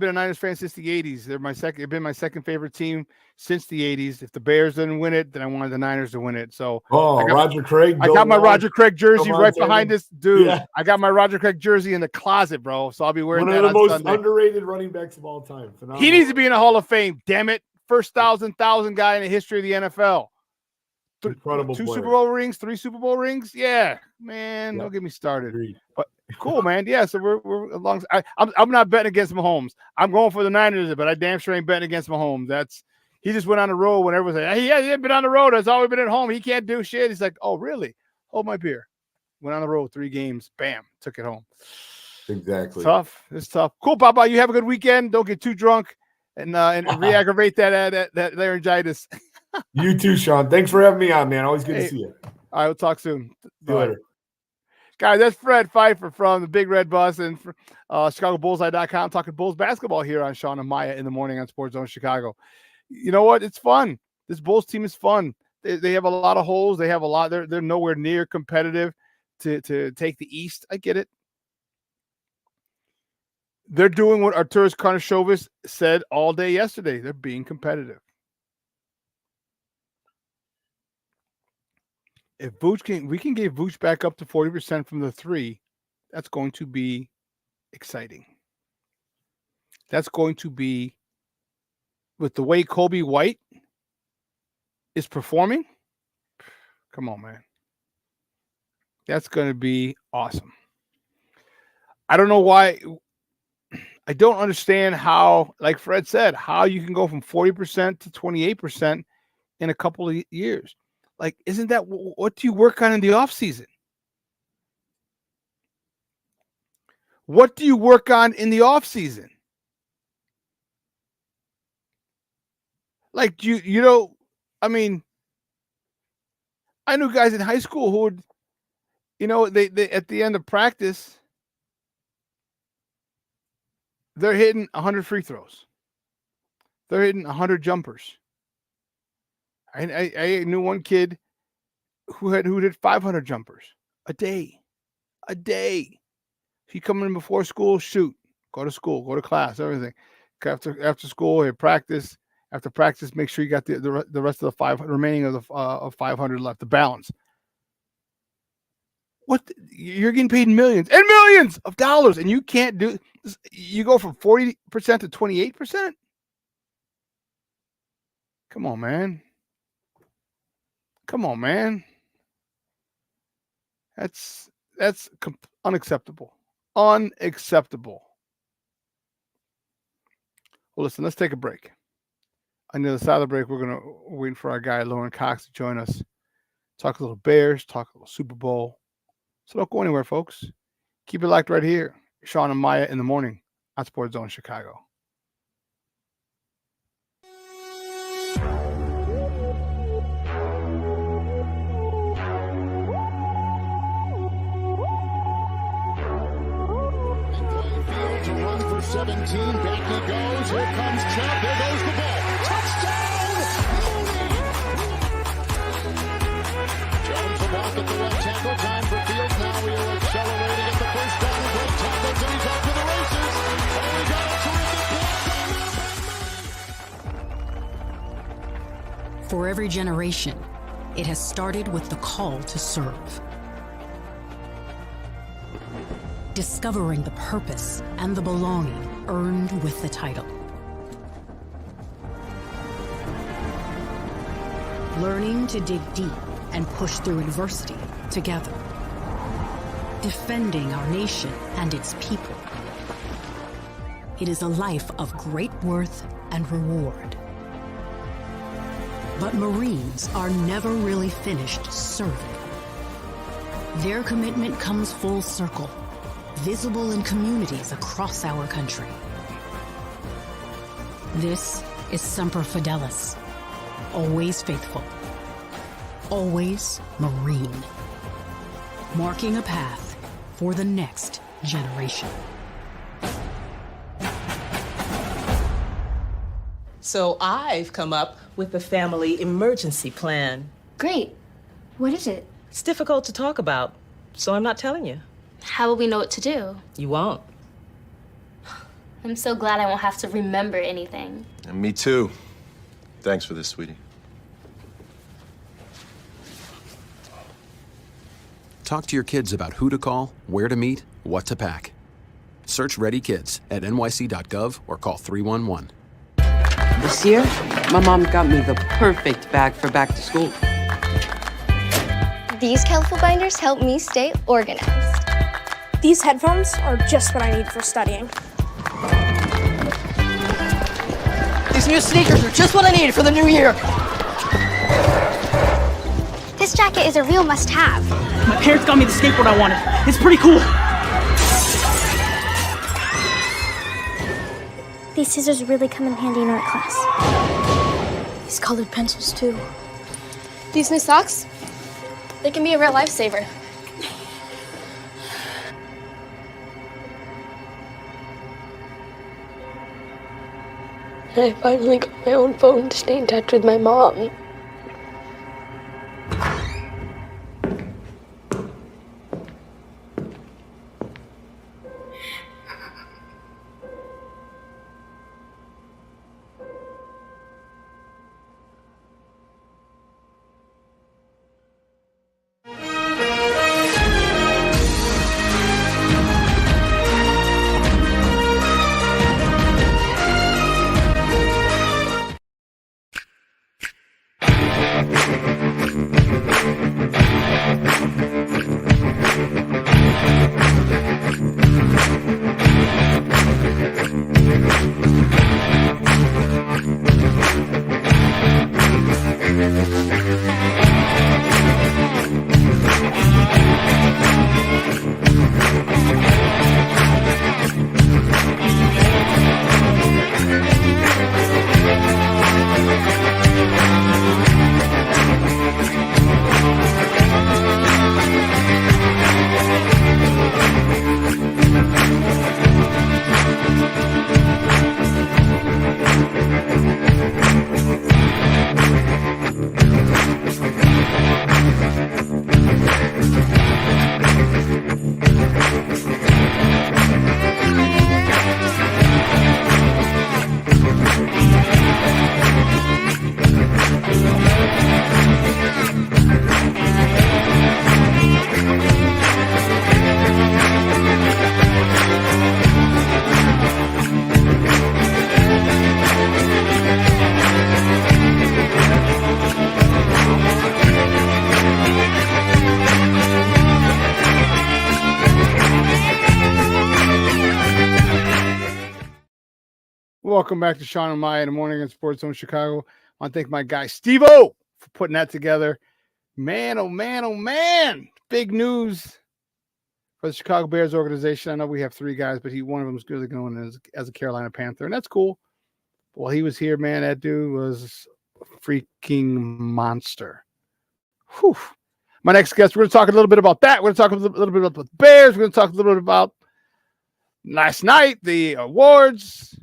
a Niners fan since the 80s. They've been my second favorite team since the 80s. If the Bears didn't win it, then I wanted the Niners to win it. So Roger Craig. I got my Roger Craig jersey right behind this dude. Yeah. I got my Roger Craig jersey in the closet, bro. So I'll be wearing that on Sunday. One of the most underrated running backs of all time. Phenomenal. He needs to be in the Hall of Fame. Damn it. First thousand guy in the history of the NFL. Incredible. 2 Super Bowl rings, 3 Super Bowl rings. Yeah, man. Don't get me started. Agreed. But cool, man. Yeah, so we're along. I'm not betting against Mahomes. I'm going for the Niners, but I damn sure ain't betting against Mahomes. He just went on the road when everyone's like, hey, he hasn't been on the road. He's always been at home. He can't do shit. He's like, oh, really? Hold my beer. Went on the road 3 games. Bam, took it home. Exactly. Tough. It's tough. Cool, Papa. You have a good weekend. Don't get too drunk and re-aggravate that laryngitis. You too, Shawn. Thanks for having me on, man. Always good to see you. All right, we'll talk soon. See you later. Guys, that's Fred Pfeiffer from the Big Red Bus and ChicagoBullseye.com talking Bulls basketball here on Shawn and Maya in the morning on Sports Zone Chicago. You know what? It's fun. This Bulls team is fun. They have a lot of holes. They have a lot. They're nowhere near competitive to take the East. I get it. They're doing what Arturas Karnisovas said all day yesterday. They're being competitive. If we can get Vooch back up to 40% from the 3, that's going to be exciting. That's going to be, with the way Kobe White is performing, come on, man. That's going to be awesome. I don't know why. I don't understand how, like Fred said, how you can go from 40% to 28% in a couple of years. Like, isn't that what do you work on in the offseason? What do you work on in the offseason? Like, I mean, I knew guys in high school who would, they at the end of practice, they're hitting 100 free throws. They're hitting 100 jumpers. I knew one kid who did 500 jumpers a day. He come in before school, shoot, go to school, go to class, everything. After school, he practice. After practice, make sure you got the rest of the remaining of 500 left, the balance. What? You're getting paid millions and millions of dollars, and you can't do. You go from 40% to 28%. Come on, man. Come on, man. That's unacceptable. Unacceptable. Well, listen, let's take a break. On the other side of the break, we're going to wait for our guy, Lauren Cox, to join us. Talk a little Bears, talk a little Super Bowl. So don't go anywhere, folks. Keep it locked right here. Shawn and Maya in the morning on Sports Zone Chicago. To run for 17, back he goes, here comes Chubb, there goes the ball, touchdown, Mooney! Jones will walk at the left tackle, time for Fields, now he'll accelerate to get the first down, great tackles, and he's off to the races, and we got a terrific block. For every generation, it has started with the call to serve. Discovering the purpose and the belonging earned with the title. Learning to dig deep and push through adversity together. Defending our nation and its people. It is a life of great worth and reward. But Marines are never really finished serving. Their commitment comes full circle, visible in communities across our country. This is Semper Fidelis, always faithful, always Marine, marking a path for the next generation. So I've come up with a family emergency plan. Great. What is it? It's difficult to talk about, so I'm not telling you. How will we know what to do? You won't. I'm so glad I won't have to remember anything. And me too. Thanks for this, sweetie. Talk to your kids about who to call, where to meet, what to pack. Search Ready Kids at nyc.gov or call 311. This year, my mom got me the perfect bag for back to school. These colorful binders help me stay organized. These headphones are just what I need for studying. These new sneakers are just what I need for the new year. This jacket is a real must-have. My parents got me the skateboard I wanted. It's pretty cool. These scissors really come in handy in art class. These colored pencils, too. These new socks, they can be a real lifesaver. I finally got my own phone to stay in touch with my mom. Welcome back to Shawn and Maya in the morning on Sports Zone Chicago. I want to thank my guy Steve-O for putting that together. Man, oh man, oh man. Big news for the Chicago Bears organization. I know we have 3 guys, but one of them is really going as a Carolina Panther, and that's cool. While he was here, man, that dude was a freaking monster. Whew. My next guest, we're going to talk a little bit about that. We're going to talk a little bit about the Bears. We're going to talk a little bit about last night, the awards.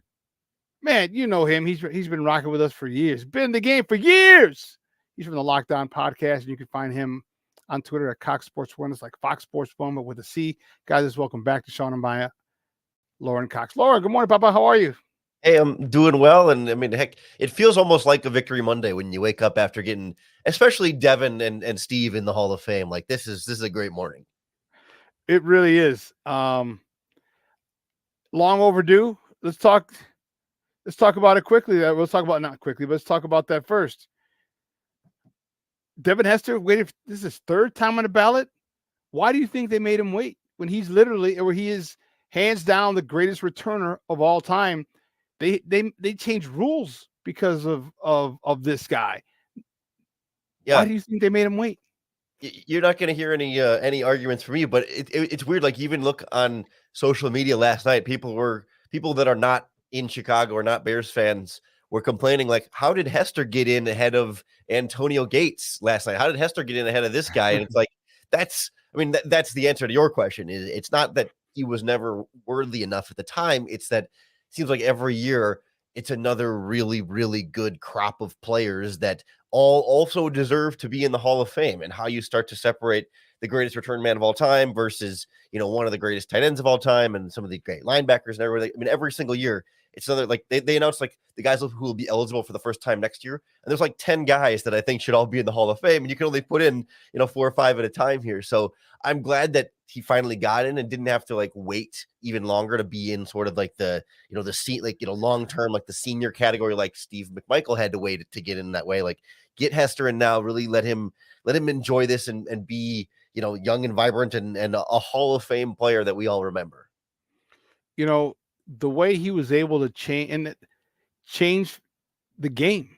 Man, you know him. He's been rocking with us for years. Been in the game for years. He's from the Lockdown Podcast, and you can find him on Twitter at Cox Sports One. It's like Fox Sports One, but with a C. Guys, welcome back to Shawn and Maya. Lauren Cox. Lauren, good morning, Papa. How are you? Hey, I'm doing well, and I mean, heck, it feels almost like a Victory Monday when you wake up after getting, especially Devin and Steve in the Hall of Fame. Like this is a great morning. It really is. Long overdue. Let's talk about it quickly. Let's talk about not quickly, but let's talk about that first. Devin Hester waited. This is his 3rd time on the ballot. Why do you think they made him wait when he is hands down the greatest returner of all time? They changed rules because of this guy. Yeah. Why do you think they made him wait? You're not going to hear any arguments from me, but it's weird. Like even look on social media last night, people that are not in Chicago or not Bears fans were complaining like, how did Hester get in ahead of Antonio Gates last night? How did Hester get in ahead of this guy? And it's like, that's the answer to your question. It's not that he was never worthy enough at the time. It's that it seems like every year it's another really, really good crop of players that all also deserve to be in the Hall of Fame, and how you start to separate the greatest return man of all time versus, one of the greatest tight ends of all time and some of the great linebackers and everything. I mean, every single year it's another, like they announced like the guys who will be eligible for the first time next year. And there's like 10 guys that I think should all be in the Hall of Fame, and you can only put in, 4 or 5 at a time here. So I'm glad that he finally got in and didn't have to like wait even longer to be in sort of like the, the seat, like, long term, like the senior category, like Steve McMichael had to wait to get in that way. Like get Hester and now really let him enjoy this and be, young and vibrant and a Hall of Fame player that we all remember. The way he was able to change the game,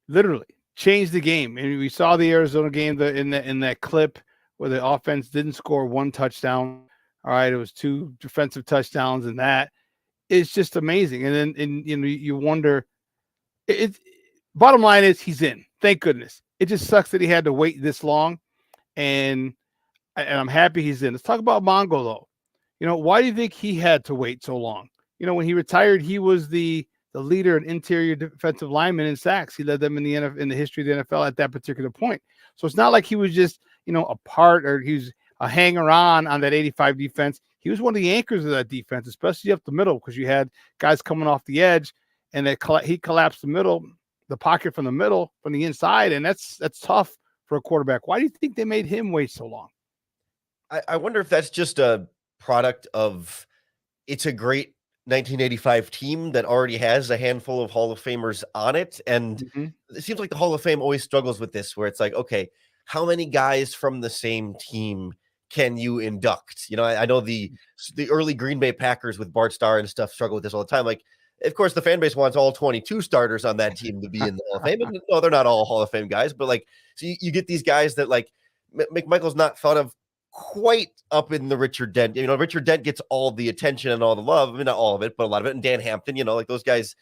literally change the game. And we saw the Arizona game in that clip where the offense didn't score 1 touchdown. All right, it was 2 defensive touchdowns, and that it's just amazing. And then you wonder. Bottom line is he's in. Thank goodness. It just sucks that he had to wait this long, and I'm happy he's in. Let's talk about Mongo though. Why do you think he had to wait so long? When he retired, he was the leader in interior defensive linemen in sacks. He led them in the history of the NFL at that particular point. So it's not like he was just, a part, or he was a hanger-on that 85 defense. He was one of the anchors of that defense, especially up the middle, because you had guys coming off the edge, and he collapsed the pocket from the middle, from the inside, and that's tough for a quarterback. Why do you think they made him wait so long? I wonder if that's just a product of, it's a great 1985 team that already has a handful of Hall of Famers on it. And it seems like the Hall of Fame always struggles with this, where it's like, okay, how many guys from the same team can you induct? I know the early Green Bay Packers with Bart Starr and stuff struggle with this all the time. Like, of course, the fan base wants all 22 starters on that team to be in the Hall of Fame. And no, they're not all Hall of Fame guys, but like, so you get these guys that like McMichael's not thought of quite up in the Richard Dent. Richard Dent gets all the attention and all the love. I mean, not all of it, but a lot of it. And Dan Hampton, like those guys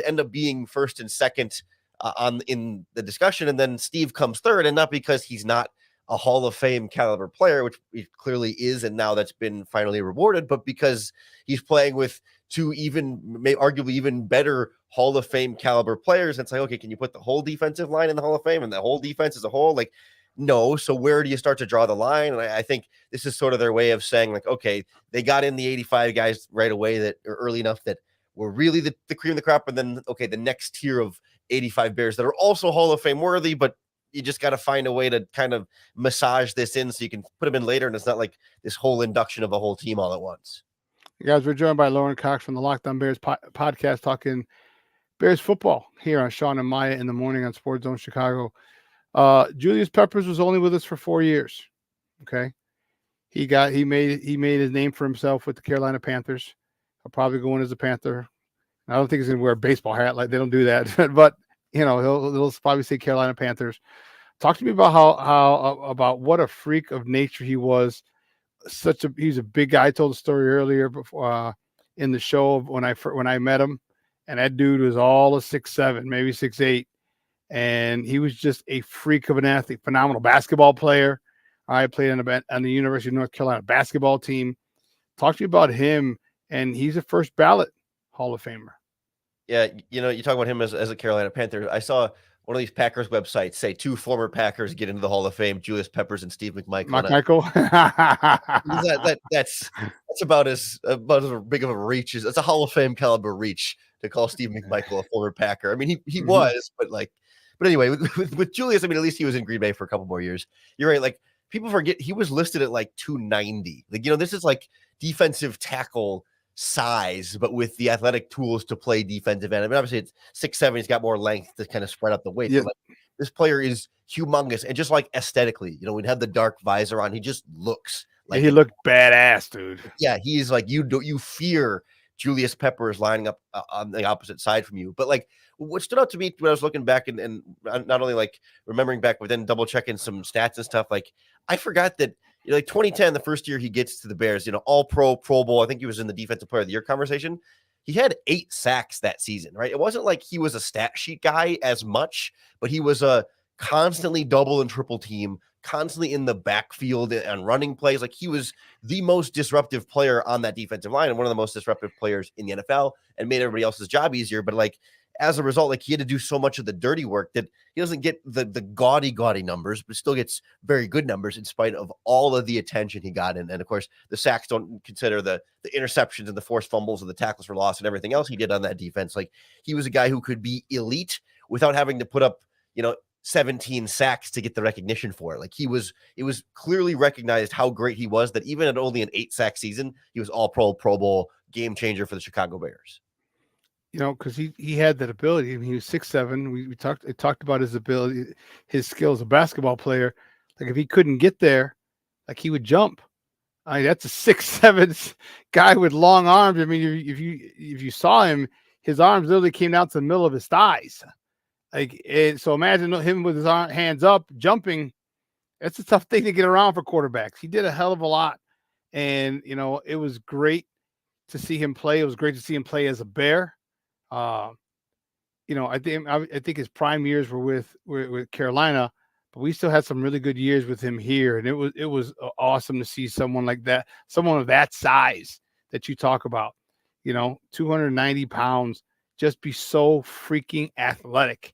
end up being first and second in the discussion. And then Steve comes third, and not because he's not a Hall of Fame caliber player, which he clearly is, and now that's been finally rewarded, but because he's playing with 2 arguably even better Hall of Fame caliber players. And it's like, okay, can you put the whole defensive line in the Hall of Fame and the whole defense as a whole? Like, no. So where do you start to draw the line? And I think this is sort of their way of saying, like, okay, they got in the 85 guys right away that are early enough that were really the cream of the crop. And then, okay, the next tier of 85 Bears that are also Hall of Fame worthy, but you just got to find a way to kind of massage this in so you can put them in later. And it's not like this whole induction of a whole team all at once. You guys, we're joined by Lauren Cox from the Lockdown Bears podcast, talking Bears football here on Shawn and Maya in the morning on Sports Zone Chicago. Julius Peppers was only with us for 4 years. Okay. He made his name for himself with the Carolina Panthers. I'll probably go in as a Panther. I don't think he's going to wear a baseball hat. Like, they don't do that. But, he'll probably say Carolina Panthers. Talk to me about about what a freak of nature he was. He's a big guy. I told the story earlier before in the show when I met him, and that dude was all of 6'7", maybe 6'8", and he was just a freak of an athlete, phenomenal basketball player. I played on the University of North Carolina basketball team. Talk to me about him, and he's a first ballot Hall of Famer. Yeah, you talk about him as a Carolina Panther. I saw one of these Packers websites say 2 former Packers get into the Hall of Fame, Julius Peppers and Steve McMichael. That's about as big of a reach. That's a Hall of Fame caliber reach to call Steve McMichael a former Packer. I mean, he was, but anyway, with Julius, I mean, at least he was in Green Bay for a couple more years. You're right. Like, people forget he was listed at like 290. Like, this is like defensive tackle size, but with the athletic tools to play defensive end. I mean, obviously it's 6'7", he's got more length to kind of spread out the weight. Yeah. But like, this player is humongous, and just like aesthetically, we'd have the dark visor on. He just looks like he looked badass, dude. Yeah, he's like you fear Julius Peppers lining up on the opposite side from you. But like, what stood out to me when I was looking back and not only like remembering back, but then double checking some stats and stuff. Like, I forgot that. Like 2010, the first year he gets to the Bears, all Pro Bowl. I think he was in the Defensive Player of the Year conversation. He had 8 sacks that season, right? It wasn't like he was a stat sheet guy as much, but he was a constantly double and triple team, constantly in the backfield and running plays. Like, he was the most disruptive player on that defensive line and one of the most disruptive players in the NFL, and made everybody else's job easier. But like, as a result, like, he had to do so much of the dirty work that he doesn't get the gaudy numbers, but still gets very good numbers in spite of all of the attention he got. And of course, the sacks don't consider the interceptions and the forced fumbles and the tackles for loss and everything else he did on that defense. Like, he was a guy who could be elite without having to put up, 17 sacks to get the recognition for it. Like, it was clearly recognized how great he was, that even at only an 8-sack season, he was all Pro Bowl, game changer for the Chicago Bears. Because he had that ability. I mean, he was 6'7". We talked about his ability, his skill as a basketball player. Like, if he couldn't get there, like, he would jump. I mean, that's a 6'7" guy with long arms. I mean, if you saw him, his arms literally came down to the middle of his thighs. Like, so imagine him with his hands up jumping. That's a tough thing to get around for quarterbacks. He did a hell of a lot, and it was great to see him play. It was great to see him play as a Bear. I think his prime years were with Carolina, but we still had some really good years with him here, and it was awesome to see someone like that, someone of that size that you talk about, 290 pounds, just be so freaking athletic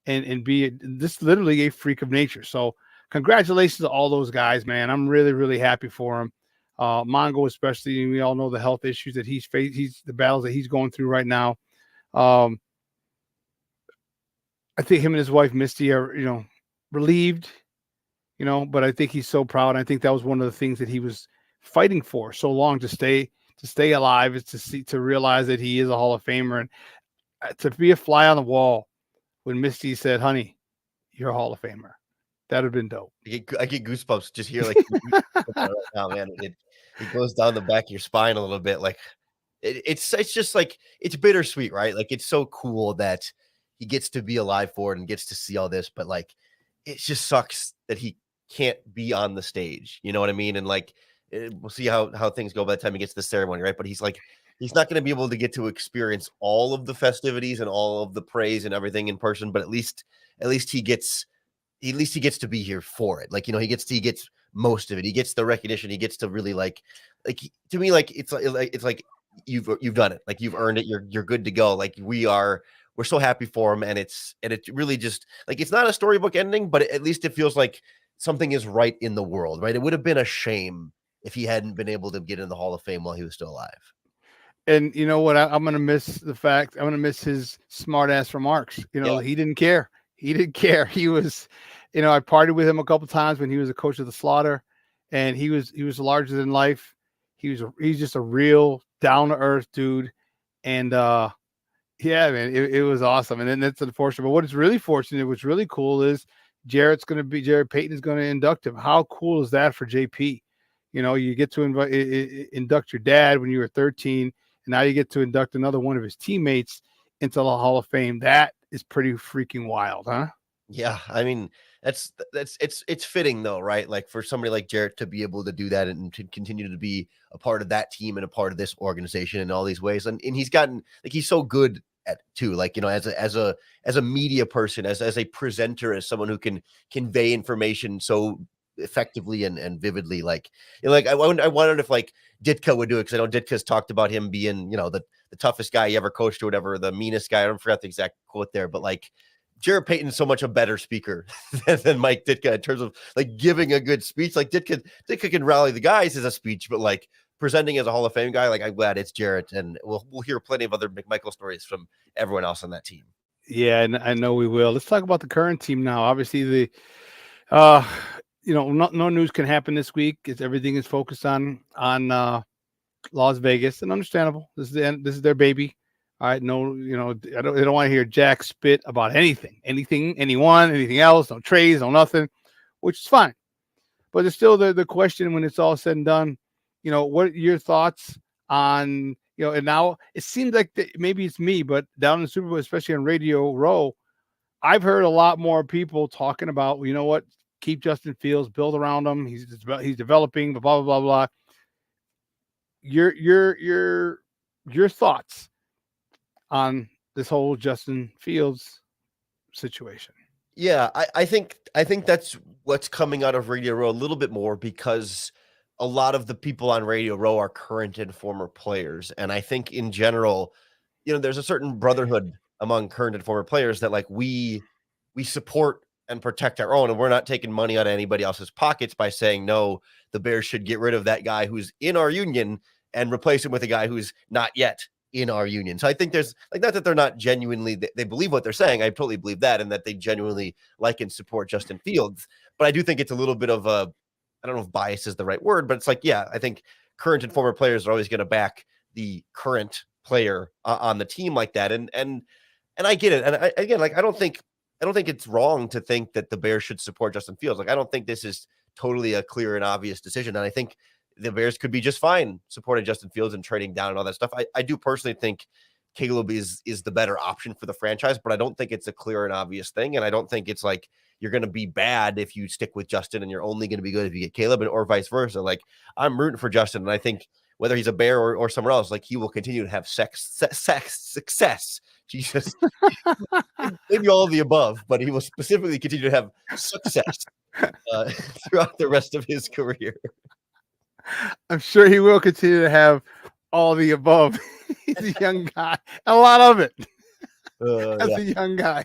and be this literally a freak of nature. So congratulations to all those guys, man. I'm really, really happy for him. Mongo, especially, we all know the health issues that he's faced, the battles that he's going through right now. I think him and his wife Misty are, relieved, but I think he's so proud. I think that was one of the things that he was fighting for so long, to stay alive, is to realize that he is a Hall of Famer, and to be a fly on the wall when Misty said, "Honey, you're a Hall of Famer." That would have been dope. I get goosebumps just here, like, oh man, it goes down the back of your spine a little bit. Like, it's just like, it's bittersweet, right? Like, it's so cool that he gets to be alive for it and gets to see all this, but like, it just sucks that he can't be on the stage. You know what I mean? And like, we'll see how things go by the time he gets to the ceremony, right? But he's like, he's not going to be able to get to experience all of the festivities and all of the praise and everything in person, but at least he gets to be here for it. Like, he gets most of it. He gets the recognition. He gets to really like to me, like, it's like you've done it. Like, you've earned it. You're good to go. Like, we're so happy for him. And it really just, like, it's not a storybook ending, but at least it feels like something is right in the world, right? It would have been a shame if he hadn't been able to get in the Hall of Fame while he was still alive. And you know what? I'm going to miss the fact. I'm going to miss his smart ass remarks. He didn't care. He didn't care. He was, I partied with him a couple times when he was a coach of the Slaughter, and he was larger than life. He's just a real down to earth dude. And, yeah, man, it was awesome. And then that's unfortunate. But what is really fortunate, what's really cool, is Jared Payton is going to induct him. How cool is that for JP? You get to induct your dad when you were 13, and now you get to induct another one of his teammates into the Hall of Fame. That is pretty freaking wild, huh? Yeah, I mean, it's fitting though, right? Like for somebody like Jarrett to be able to do that and to continue to be a part of that team and a part of this organization in all these ways. And he's gotten like he's so good at too, like, you know, as a media person, as a presenter, as someone who can convey information so effectively and vividly. Like, you know, like I wondered if like Ditka would do it, because I know Ditka's talked about him being, you know, the toughest guy he ever coached or whatever, the meanest guy. I don't forget the exact quote there, but like Jarrett Payton's so much a better speaker than Mike Ditka in terms of like giving a good speech. Like Ditka can rally the guys as a speech, but like presenting as a Hall of Fame guy, like I'm glad it's Jarrett, and we'll hear plenty of other McMichael stories from everyone else on that team. Yeah, and I know we will. Let's talk about the current team now. Obviously, the you know, no news can happen this week. Everything is focused on Las Vegas, and understandable. This is their baby. All right, no, you know, they don't want to hear Jack spit about anything, anyone, anything else, no trades, no nothing, which is fine. But there's still the question when it's all said and done, you know, what are your thoughts on, you know, and now it seems like maybe it's me, but down in the Super Bowl, especially on Radio Row, I've heard a lot more people talking about, you know what, keep Justin Fields, build around him. He's developing, blah, blah, blah, blah. Your thoughts on this whole Justin Fields situation? Yeah, I think that's what's coming out of Radio Row a little bit more, because a lot of the people on Radio Row are current and former players. And I think in general, you know, there's a certain brotherhood among current and former players that like we support and protect our own, and we're not taking money out of anybody else's pockets by saying, no, the Bears should get rid of that guy who's in our union and replace him with a guy who's not yet in our union. So I think there's like, not that they're not genuinely, they believe what they're saying. I totally believe that, and that they genuinely like and support Justin Fields. But I do think it's a little bit of a, I don't know if bias is the right word, but it's like, yeah, I think current and former players are always going to back the current player on the team like that. And I get it. And again, like, I don't think it's wrong to think that the Bears should support Justin Fields. Like, I don't think this is totally a clear and obvious decision. And I think the Bears could be just fine supporting Justin Fields and trading down and all that stuff. I do personally think Caleb is the better option for the franchise, but I don't think it's a clear and obvious thing. And I don't think it's like you're going to be bad if you stick with Justin and you're only going to be good if you get Caleb, or vice versa. Like, I'm rooting for Justin, and I think whether he's a Bear or somewhere else, like, he will continue to have success. Jesus, maybe all of the above, but he will specifically continue to have success throughout the rest of his career. I'm sure he will continue to have all the above. He's a young guy, a lot of it. As a young guy.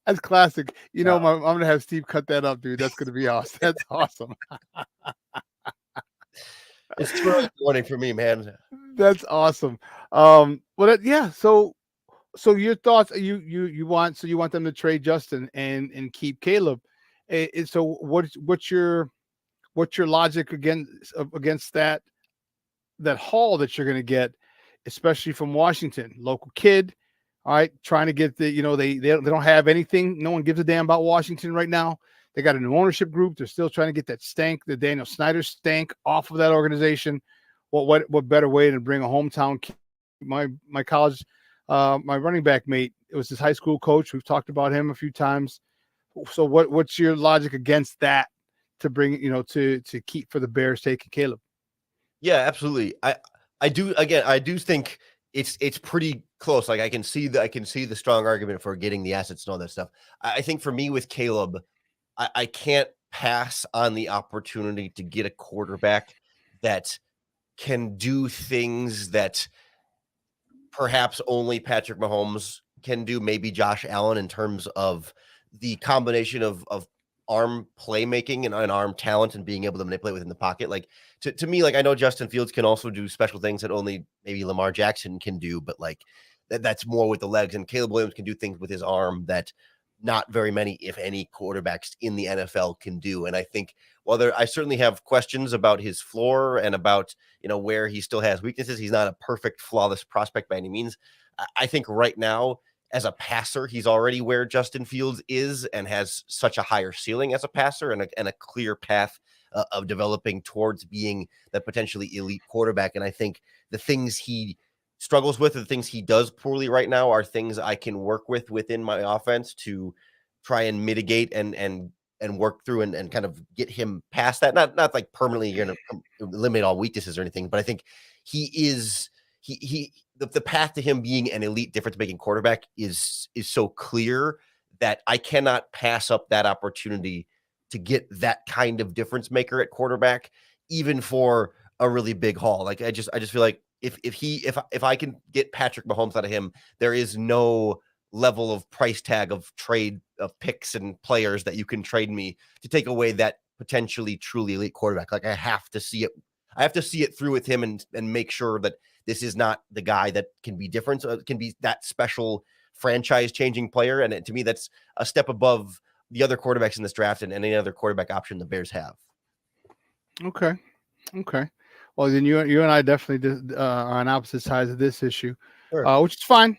That's classic. You know, I'm going to have Steve cut that up, dude. That's going to be awesome. That's awesome. It's too early morning for me, man. That's awesome. Yeah. So your thoughts? You want them to trade Justin and keep Caleb. So what's your logic against that haul that you're going to get, especially from Washington, local kid? All right, trying to get they don't have anything. No one gives a damn about Washington right now. They got a new ownership group. They're still trying to get that stank, the Daniel Snyder stank, off of that organization. What better way to bring a hometown kid? My college, my running back mate, it was his high school coach. We've talked about him a few times. So what's your logic against that to bring, to keep for the Bears taking Caleb? Yeah, absolutely. I do think it's pretty close. Like, I can see the strong argument for getting the assets and all that stuff. I think for me with Caleb, I can't pass on the opportunity to get a quarterback that can do things that perhaps only Patrick Mahomes can do, maybe Josh Allen, in terms of the combination of arm playmaking and arm talent and being able to manipulate within the pocket. Like, to me, like, I know Justin Fields can also do special things that only maybe Lamar Jackson can do, but like that's more with the legs, and Caleb Williams can do things with his arm that not very many, if any, quarterbacks in the NFL can do. And I think while I certainly have questions about his floor and about, where he still has weaknesses, he's not a perfect, flawless prospect by any means. I think right now, as a passer, he's already where Justin Fields is and has such a higher ceiling as a passer and a clear path of developing towards being that potentially elite quarterback. And I think the things he struggles with, the things he does poorly right now, are things I can work with within my offense to try and mitigate and work through and kind of get him past that. Not like permanently going to eliminate all weaknesses or anything, but I think the path to him being an elite difference making quarterback is so clear that I cannot pass up that opportunity to get that kind of difference maker at quarterback, even for a really big haul. Like I just feel like if I can get Patrick Mahomes out of him, there is no level of price tag of trade of picks and players that you can trade me to take away that potentially truly elite quarterback. Like I have to see it through with him and make sure that this is not the guy that can be different, can be that special franchise changing player. And to me, that's a step above the other quarterbacks in this draft and any other quarterback option the Bears have. Okay. Well, then you and I definitely are on opposite sides of this issue, which is fine.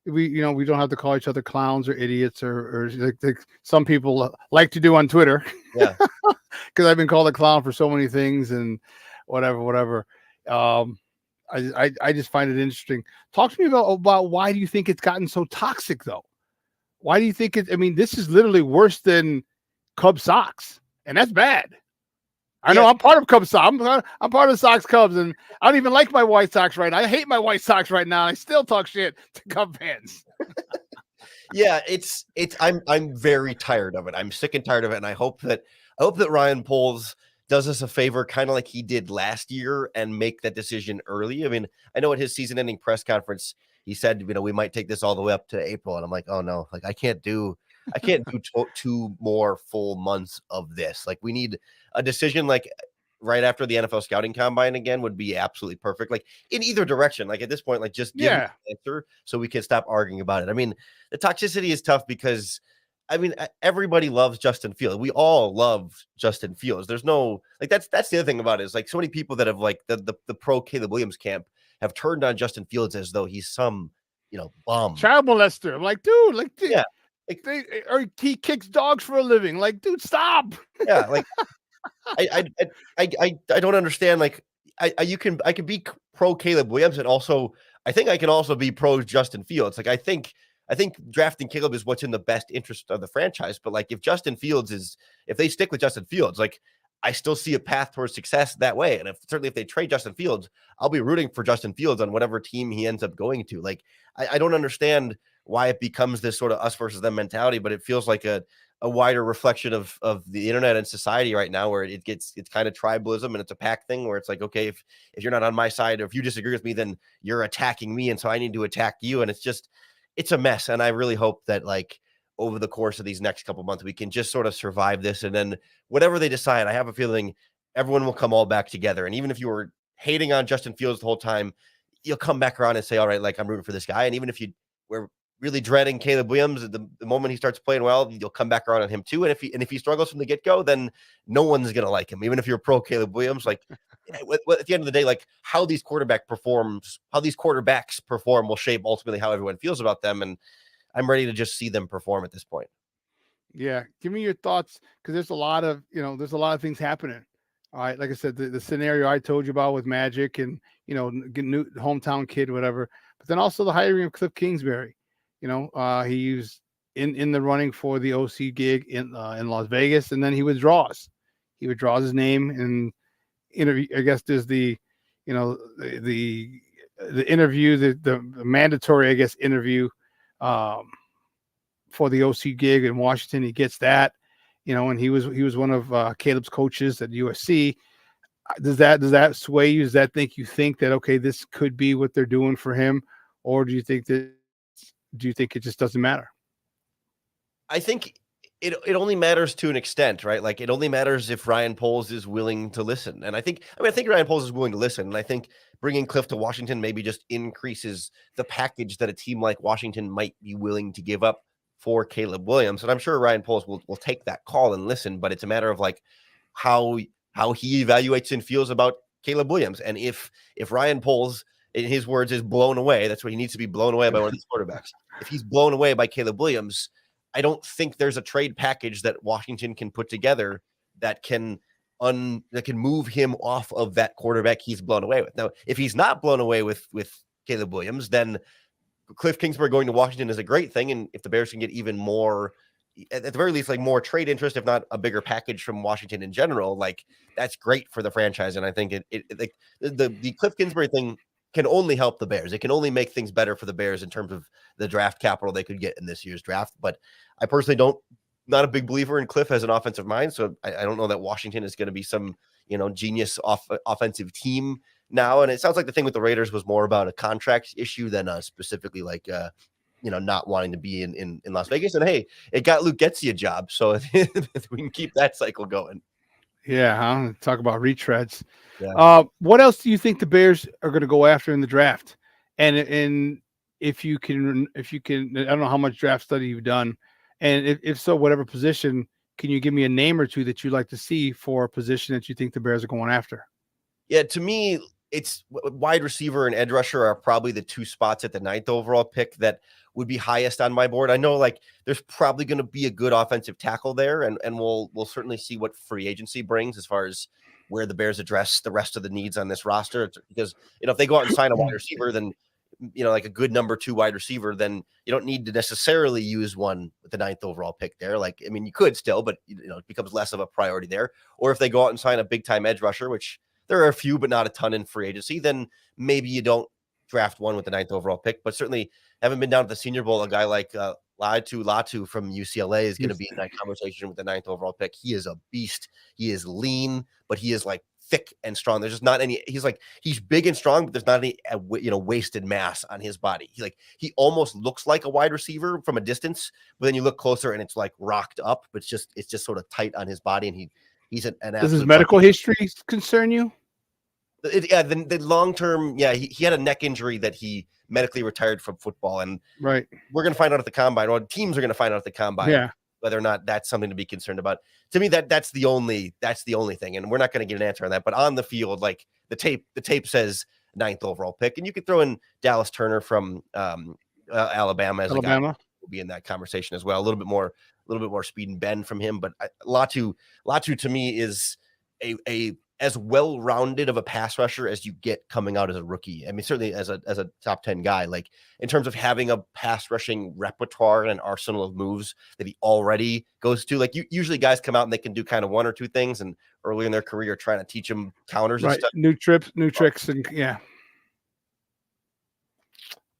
We don't have to call each other clowns or idiots or like some people like to do on Twitter. Yeah, because I've been called a clown for so many things and whatever. I just find it interesting. Talk to me about why do you think it's gotten so toxic though? Why do you think it? I mean, this is literally worse than Cub Sox, and that's bad. I know I'm part of Cubs. I'm part of Sox Cubs, and I don't even like my White Sox right now. I hate my White Sox right now. I still talk shit to Cub fans. Yeah, I'm very tired of it. I'm sick and tired of it, and I hope that Ryan Poles does us a favor, kind of like he did last year, and make that decision early. I mean, I know at his season-ending press conference, he said, we might take this all the way up to April, and I'm like, oh no, like I can't do two more full months of this. Like we need a decision like right after the NFL scouting combine again would be absolutely perfect. Like in either direction, like at this point, like just give an answer so we can stop arguing about it. I mean, the toxicity is tough because I mean, everybody loves Justin Fields. We all love Justin Fields. There's no like that's the other thing about it is like so many people that have like the pro Caleb Williams camp have turned on Justin Fields as though he's some bum child molester. I'm like, dude, like yeah. Or he kicks dogs for a living. Like, dude, stop. Yeah, like I don't understand. Like, I can be pro Caleb Williams, and also I think I can also be pro Justin Fields. Like, I think drafting Caleb is what's in the best interest of the franchise. But like, if they stick with Justin Fields, like I still see a path towards success that way. And certainly if they trade Justin Fields, I'll be rooting for Justin Fields on whatever team he ends up going to. Like, I don't understand why it becomes this sort of us versus them mentality, but it feels like a wider reflection of the internet and society right now, where it's kind of tribalism and it's a pack thing where it's like, okay, if you're not on my side or if you disagree with me, then you're attacking me. And so I need to attack you. And it's a mess. And I really hope that like over the course of these next couple of months, we can just sort of survive this. And then whatever they decide, I have a feeling everyone will come all back together. And even if you were hating on Justin Fields the whole time, you'll come back around and say, all right, like I'm rooting for this guy. And even if you were really dreading Caleb Williams, the moment he starts playing well, you'll come back around on him too. And if he struggles from the get-go, then no one's going to like him. Even if you're pro Caleb Williams, like at the end of the day, like how these quarterbacks perform will shape ultimately how everyone feels about them. And I'm ready to just see them perform at this point. Yeah. Give me your thoughts. Cause there's a lot of things happening. All right. Like I said, the scenario I told you about with Magic and, new hometown kid, whatever, but then also the hiring of Cliff Kingsbury. He's in the running for the OC gig in Las Vegas, and then he withdraws his name and interview. I guess there's the interview, the mandatory, I guess, interview for the OC gig in Washington. He gets that, and he was one of Caleb's coaches at USC. Does that sway you? Does that you think that, okay, this could be what they're doing for him? Or do you think it just doesn't matter? I think it only matters to an extent, right? Like it only matters if Ryan Poles is willing to listen. And I think Ryan Poles is willing to listen. And I think bringing Cliff to Washington maybe just increases the package that a team like Washington might be willing to give up for Caleb Williams. And I'm sure Ryan Poles will take that call and listen, but it's a matter of like how he evaluates and feels about Caleb Williams. And if Ryan Poles in his words, is blown away. That's what he needs to be blown away by one of these quarterbacks. If he's blown away by Caleb Williams, I don't think there's a trade package that Washington can put together that can move him off of that quarterback he's blown away with. Now, if he's not blown away with Caleb Williams, then Cliff Kingsbury going to Washington is a great thing. And if the Bears can get even more, at the very least, like more trade interest, if not a bigger package from Washington in general, like that's great for the franchise. And I think like the Cliff Kingsbury thing can only help the Bears. It can only make things better for the Bears in terms of the draft capital they could get in this year's draft. But I personally not a big believer in Cliff as an offensive mind. So I don't know that Washington is going to be some, genius offensive team now. And it sounds like the thing with the Raiders was more about a contract issue than specifically like, not wanting to be in Las Vegas. And hey, it got Luke Getsy a job. So if we can keep that cycle going. Yeah, talk about retreads. Yeah. What else do you think the Bears are going to go after in the draft? And if you can, I don't know how much draft study you've done, and if so, whatever position, can you give me a name or two that you'd like to see for a position that you think the Bears are going after? Yeah, to me, it's wide receiver and edge rusher are probably the two spots at the 9th overall pick that would be highest on my board. I know like there's probably going to be a good offensive tackle there, and we'll certainly see what free agency brings as far as where the Bears address the rest of the needs on this roster. Because if they go out and sign a wide receiver, then like a good number 2 wide receiver, then you don't need to necessarily use one with the 9th overall pick there. Like, I mean, you could still, but it becomes less of a priority there. Or if they go out and sign a big time edge rusher, which there are a few, but not a ton in free agency, then maybe you don't draft one with the 9th overall pick. But certainly haven't been down to the Senior Bowl. A guy like Latu from UCLA is going to be in that conversation with the 9th overall pick. He is a beast. He is lean, but he is like thick and strong. There's just not any. He's big and strong, but there's not any wasted mass on his body. He almost looks like a wide receiver from a distance, but then you look closer and it's like rocked up. But it's just sort of tight on his body, and he's an Does his medical history concern you? The long term, he had a neck injury that he medically retired from football, and right, we're going to find out at the combine, or teams are going to find out at the combine, whether or not that's something to be concerned about. To me, that's the only thing, and we're not going to get an answer on that. But on the field, like the tape says 9th overall pick, and you could throw in Dallas Turner from Alabama as a guy who will be in that conversation as well. A little bit more speed and bend from him, but Latu to me is a as well-rounded of a pass rusher as you get coming out as a rookie. I mean, certainly as a top 10 guy, like in terms of having a pass rushing repertoire and an arsenal of moves that he already goes to. Like usually guys come out and they can do kind of one or two things, and early in their career trying to teach them counters and stuff. New tricks, and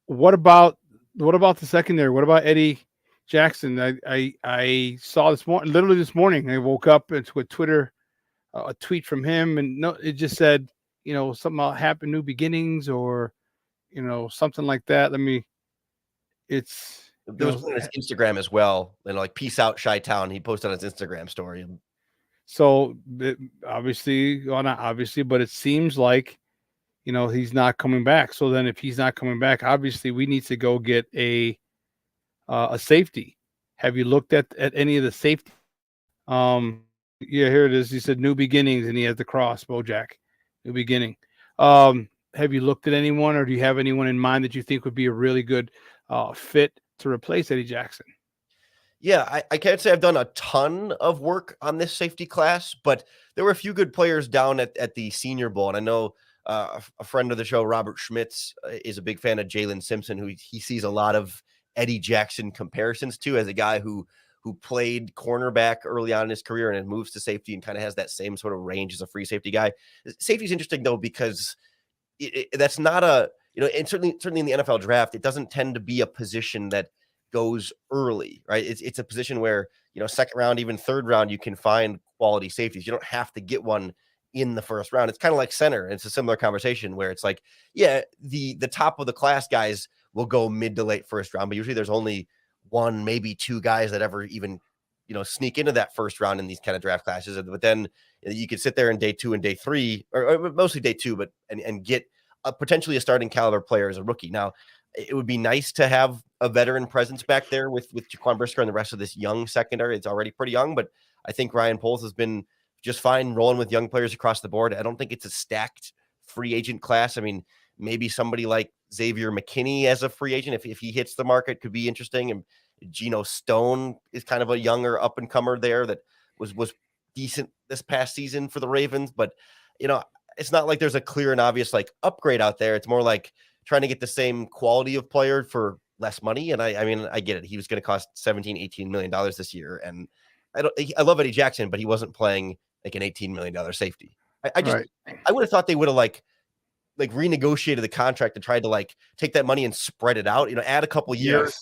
What about the secondary? What about Eddie Jackson? I saw literally this morning. I woke up into a Twitter. A tweet from him, and it just said, something about happy new beginnings, or something like that. There was on his Instagram as well, and like peace out Chi-Town. He posted on his Instagram story. So obviously, well, not obviously, but it seems like he's not coming back. So then, if he's not coming back, obviously we need to go get a safety. Have you looked at any of the safety? Yeah, here it is. He said new beginnings, and he has the cross, Bojack, new beginning. Have you looked at anyone, or do you have anyone in mind that you think would be a really good fit to replace Eddie Jackson? Yeah, I can't say I've done a ton of work on this safety class, but there were a few good players down at the Senior Bowl. And I know a friend of the show, Robert Schmitz, is a big fan of Jalen Simpson, who he sees a lot of Eddie Jackson comparisons to, as a guy who played cornerback early on in his career and then moves to safety and kind of has that same sort of range as a free safety guy. Safety is interesting though, because that's not and certainly in the NFL draft, it doesn't tend to be a position that goes early, right? It's a position where, second round, even third round, you can find quality safeties. You don't have to get one in the first round. It's kind of like center. It's a similar conversation where it's like, the top of the class guys will go mid to late first round, but usually there's only one, maybe two guys that ever even, sneak into that first round in these kind of draft classes. But then you could sit there in day 2 and day 3, or mostly day 2, but and get potentially a starting caliber player as a rookie. Now, it would be nice to have a veteran presence back there with Jaquan Brisker and the rest of this young secondary. It's already pretty young, but I think Ryan Poles has been just fine rolling with young players across the board. I don't think it's a stacked free agent class. I mean, maybe somebody like Xavier McKinney as a free agent, if he hits the market, could be interesting. And Geno Stone is kind of a younger up and comer there that was decent this past season for the Ravens. But, it's not like there's a clear and obvious like upgrade out there. It's more like trying to get the same quality of player for less money. And I mean, I get it. He was going to cost $17-18 million this year. And I love Eddie Jackson, but he wasn't playing like an $18 million safety. I would have thought they would have like renegotiated the contract and tried to like take that money and spread it out, add a couple years,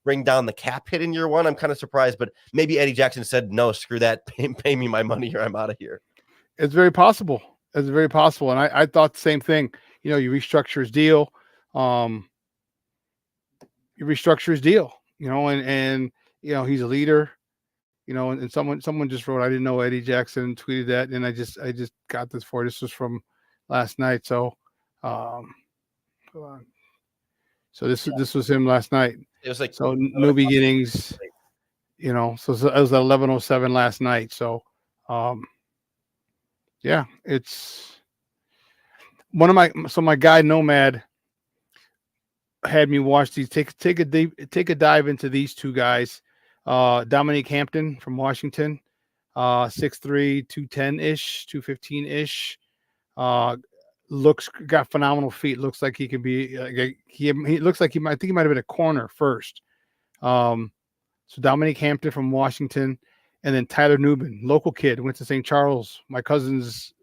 bring down the cap hit in year one. I'm kind of surprised, but maybe Eddie Jackson said, no, screw that. Pay me my money or I'm out of here. It's very possible. It's very possible. And I thought the same thing. You restructure his deal. And he's a leader, and someone just wrote, I didn't know Eddie Jackson tweeted that. And I just got this this was from last night. So, hold on. So this was him last night. It was like, so new beginnings, so it was at 11:07 last night. So, it's one of my guy Nomad had me watch these. Take a dive into these two guys. Dominique Hampton from Washington, 6'3", 210-ish, 215-ish. Got phenomenal feet. Looks like he could be. He looks like I think he might have been a corner first. So Dominique Hampton from Washington, and then Tyler Newman, local kid, went to St. Charles. My cousin's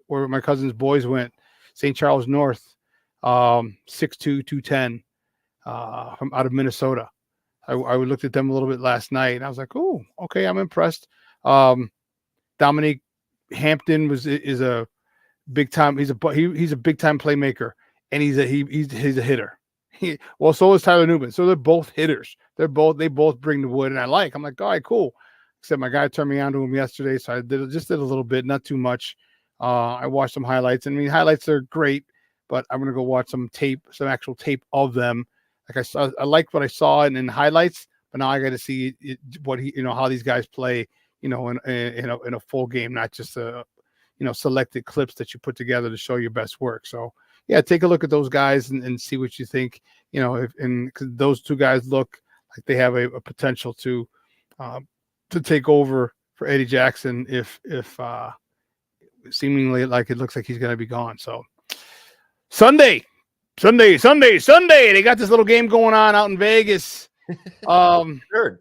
boys went, St. Charles North, 6'2", 210, from out of Minnesota. I looked at them a little bit last night, and I was like, "Oh, okay, I'm impressed." Dominique Hampton is a big time. He's a big time playmaker, and he's a hitter. So is Tyler Newman. So they're both hitters. They both bring the wood, and I'm like, all right, cool. Except my guy turned me on to him yesterday, so I did a little bit, not too much. I watched some highlights. I mean, highlights are great, but I'm gonna go watch some actual tape of them. Like I liked what I saw in highlights, but now I got to see how these guys play, in a full game, not just selected clips that you put together to show your best work. So yeah, take a look at those guys and see what you think. Because those two guys look like they have a potential to take over for Eddie Jackson if seemingly like it looks like he's going to be gone. So Sunday. They got this little game going on out in Vegas. Sure.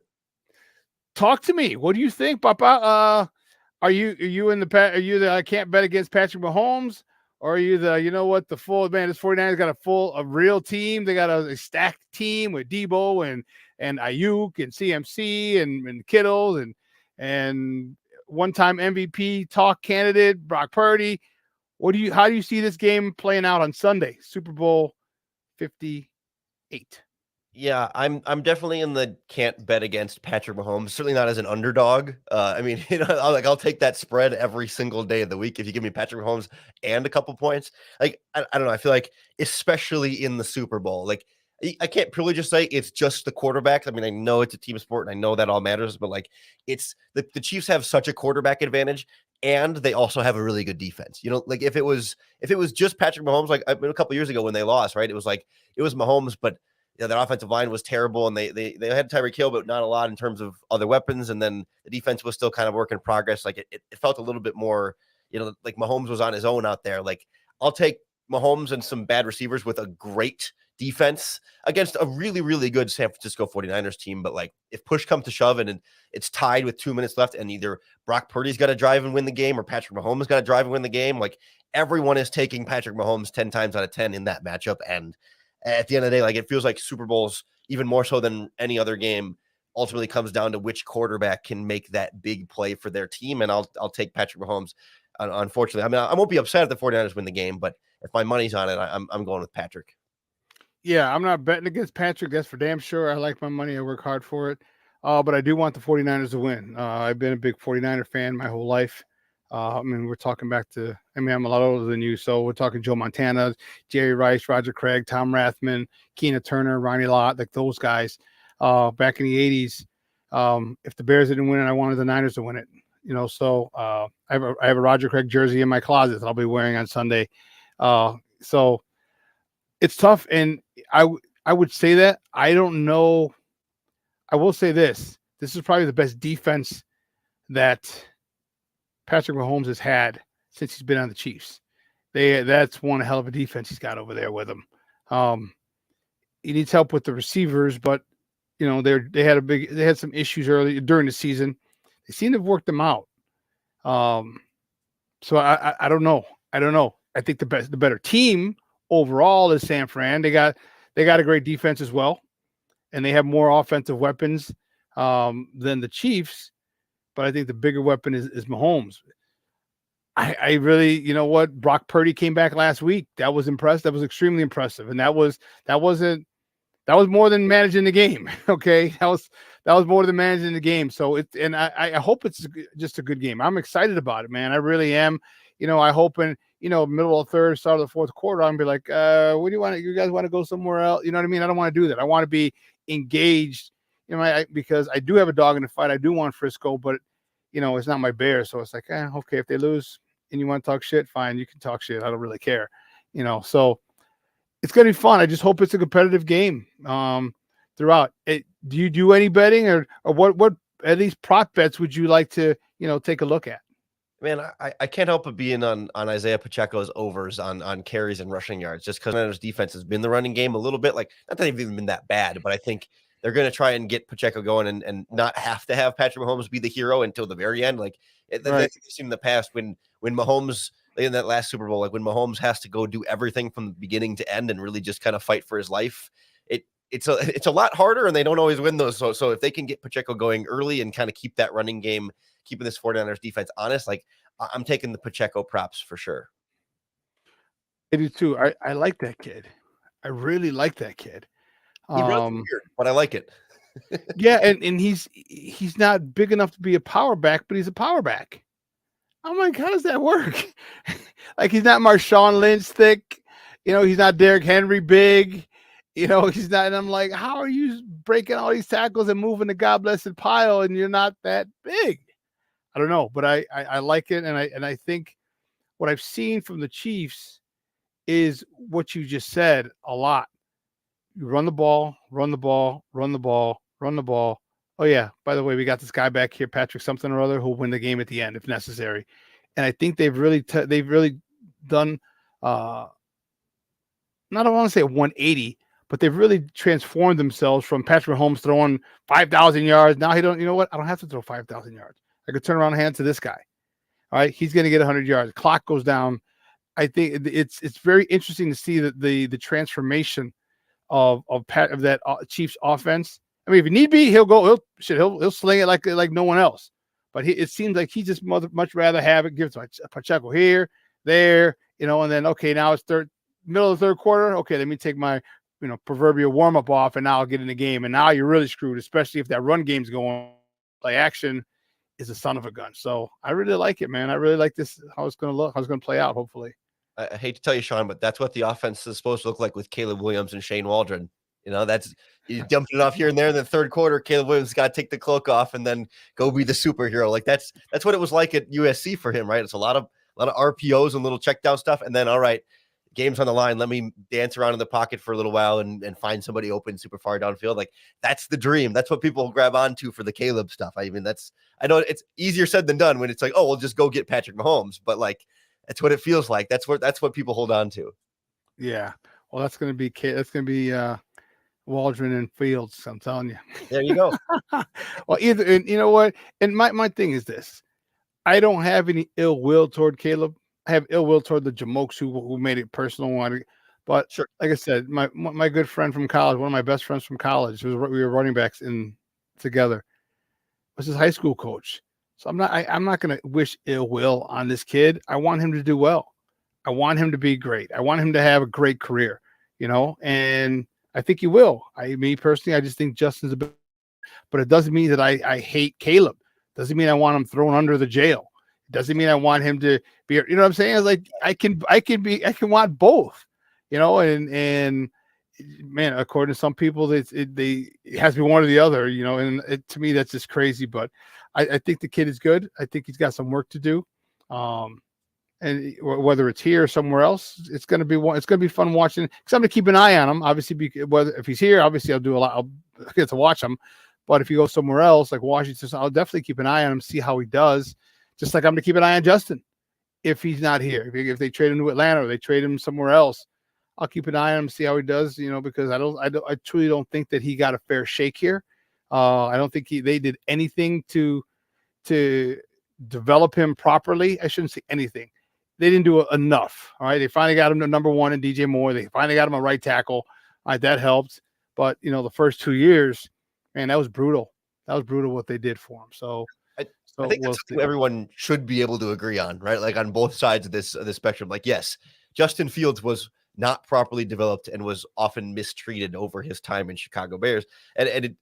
Talk to me. What do you think, Papa? Are you in the? Are you the I can't bet against Patrick Mahomes? Or are you the the full man? This 49ers got a real team. They got a stacked team with Debo and Ayuk and CMC and Kittle and one-time MVP talk candidate Brock Purdy. How do you see this game playing out on Sunday, Super Bowl 58? Yeah, I'm definitely in the can't bet against Patrick Mahomes. Certainly not as an underdog. I mean, I'll take that spread every single day of the week if you give me Patrick Mahomes and a couple points. Like I don't know. I feel like especially in the Super Bowl, like I can't purely just say it's just the quarterback. I mean, I know it's a team sport and I know that all matters, but like it's the Chiefs have such a quarterback advantage. And they also have a really good defense. Like if it was just Patrick Mahomes, like a couple years ago when they lost, right? It was Mahomes, but their offensive line was terrible, and they had Tyreek Hill, but not a lot in terms of other weapons. And then the defense was still kind of work in progress. Like it felt a little bit more, like Mahomes was on his own out there. Like I'll take Mahomes and some bad receivers with a great defense against a really, really good San Francisco 49ers team. But like if push comes to shove and it's tied with 2 minutes left and either Brock Purdy's got to drive and win the game or Patrick Mahomes got to drive and win the game, like everyone is taking Patrick Mahomes 10 times out of 10 in that matchup. And at the end of the day, like it feels like Super Bowls, even more so than any other game, ultimately comes down to which quarterback can make that big play for their team. And I'll take Patrick Mahomes. Unfortunately, I mean, I won't be upset if the 49ers win the game, but if my money's on it, I'm going with Patrick. Yeah, I'm not betting against Patrick. That's for damn sure. I like my money. I work hard for it. But I do want the 49ers to win. I've been a big 49er fan my whole life. I mean, we're talking back to, I'm a lot older than you. So we're talking Joe Montana, Jerry Rice, Roger Craig, Tom Rathman, Keena Turner, Ronnie Lott, like those guys back in the 80s. If the Bears didn't win it, I wanted the Niners to win it. So I have a Roger Craig jersey in my closet that I'll be wearing on Sunday. So it's tough, and I would say that. I don't know. I will say this. This is probably the best defense that Patrick Mahomes has had since he's been on the Chiefs. That's one hell of a defense he's got over there with him. He needs help with the receivers, but they had some issues early during the season. They seem to have worked them out. So I don't know. I think the better team overall is San Fran. They got a great defense as well, and they have more offensive weapons than the Chiefs. But I think the bigger weapon is Mahomes. I really, Brock Purdy came back last week. That was impressive. That was extremely impressive, and that was more than managing the game. Okay, that was more than managing the game. So I hope it's just a good game. I'm excited about it, man. I really am. I hope in middle of the third, start of the fourth quarter, I'm be like, what do you want? You guys want to go somewhere else? You know what I mean? I don't want to do that. I want to be engaged. Because I do have a dog in the fight. I do want Frisco, but it's not my bear. So it's like, okay, if they lose and you want to talk shit, fine, you can talk shit. I don't really care. So it's gonna be fun. I just hope it's a competitive game throughout. Do you do any betting or what at least prop bets would you like to take a look at? Man, I can't help but be in on Isaiah Pacheco's overs on carries and rushing yards, just because his defense has been the running game a little bit. Like, not that they've even been that bad, but I think they're going to try and get Pacheco going and not have to have Patrick Mahomes be the hero until the very end. Like, that's seen in the past when Mahomes in that last Super Bowl, like when Mahomes has to go do everything from the beginning to end and really just kind of fight for his life. It's a lot harder, and they don't always win those. So if they can get Pacheco going early and kind of keep that running game, keeping this 49ers defense honest, like, I'm taking the Pacheco props for sure. I do too. I like that kid. I really like that kid. He runs weird, but I like it. Yeah, and he's not big enough to be a power back, but he's a power back. I'm like, how does that work? Like, he's not Marshawn Lynch thick. He's not Derrick Henry big. He's not. And I'm like, how are you breaking all these tackles and moving the God blessed pile and you're not that big? I don't know, but I like it, and I think what I've seen from the Chiefs is what you just said a lot. You run the ball, run the ball, run the ball, run the ball. Oh yeah, by the way, we got this guy back here, Patrick something or other, who'll win the game at the end if necessary. And I think they've really done not I want to say a 180, but they've really transformed themselves from Patrick Mahomes throwing 5,000 yards. Now he don't. You know what? I don't have to throw 5,000 yards. I could turn around and hand to this guy. All right, he's going to get 100 yards. Clock goes down. I think it's very interesting to see that the transformation of that Chiefs offense. I mean, if he need be, he'll sling it like no one else. But it seems like he just much rather have it. Gives Pacheco here, there, and then okay, now it's middle of the third quarter. Okay, let me take my proverbial warm up off, and now I'll get in the game. And now you're really screwed, especially if that run game's going. Play action is a son of a gun. So I really like it, man. I really like this. How it's going to look. How it's going to play out. Hopefully. I hate to tell you, Shawn, but that's what the offense is supposed to look like with Caleb Williams and Shane Waldron. That's you dumped it off here and there in the third quarter. Caleb Williams got to take the cloak off and then go be the superhero. Like that's what it was like at USC for him, right? It's a lot of RPOs and little check down stuff, and then all right, game's on the line. Let me dance around in the pocket for a little while and find somebody open super far downfield. Like that's the dream. That's what people grab onto for the Caleb stuff. I mean, I know it's easier said than done when it's like, oh, we'll just go get Patrick Mahomes, but like that's what it feels like. That's what people hold on to. Yeah. Well, that's going to be Waldron and Fields. I'm telling you. There you go. Well, and you know what? And my thing is this: I don't have any ill will toward Caleb. I have ill will toward the Jamokes who made it personal. But sure, like I said, my good friend from college, one of my best friends from college, we were running backs together, was his high school coach. So I'm not going to wish ill will on this kid. I want him to do well. I want him to be great. I want him to have a great career, and I think he will. Me personally, I just think Justin's a bit, but it doesn't mean that I hate Caleb. Doesn't mean I want him thrown under the jail. Doesn't mean I want him to be, what I'm saying? It's like I can want both, and man, according to some people, it has to be one or the other, and to me, that's just crazy. But I think the kid is good. I think he's got some work to do. and whether it's here or somewhere else, it's going to be fun watching. Because I'm going to keep an eye on him. Obviously, whether if he's here, obviously I'll do a lot. I'll get to watch him. But if he goes somewhere else, like Washington, I'll definitely keep an eye on him, see how he does. Just like I'm going to keep an eye on Justin if he's not here. If they trade him to Atlanta or they trade him somewhere else, I'll keep an eye on him, see how he does. Because I truly don't think that he got a fair shake here. I don't think they did anything to develop him properly. I shouldn't say anything. They didn't do enough. All right. They finally got him to number 1 in DJ Moore. They finally got him a right tackle. All right, that helped. But the first 2 years, man, that was brutal. That was brutal what they did for him. So I think that's something everyone should be able to agree on, right? Like on both sides of this spectrum. Like, yes, Justin Fields was not properly developed and was often mistreated over his time in Chicago Bears. And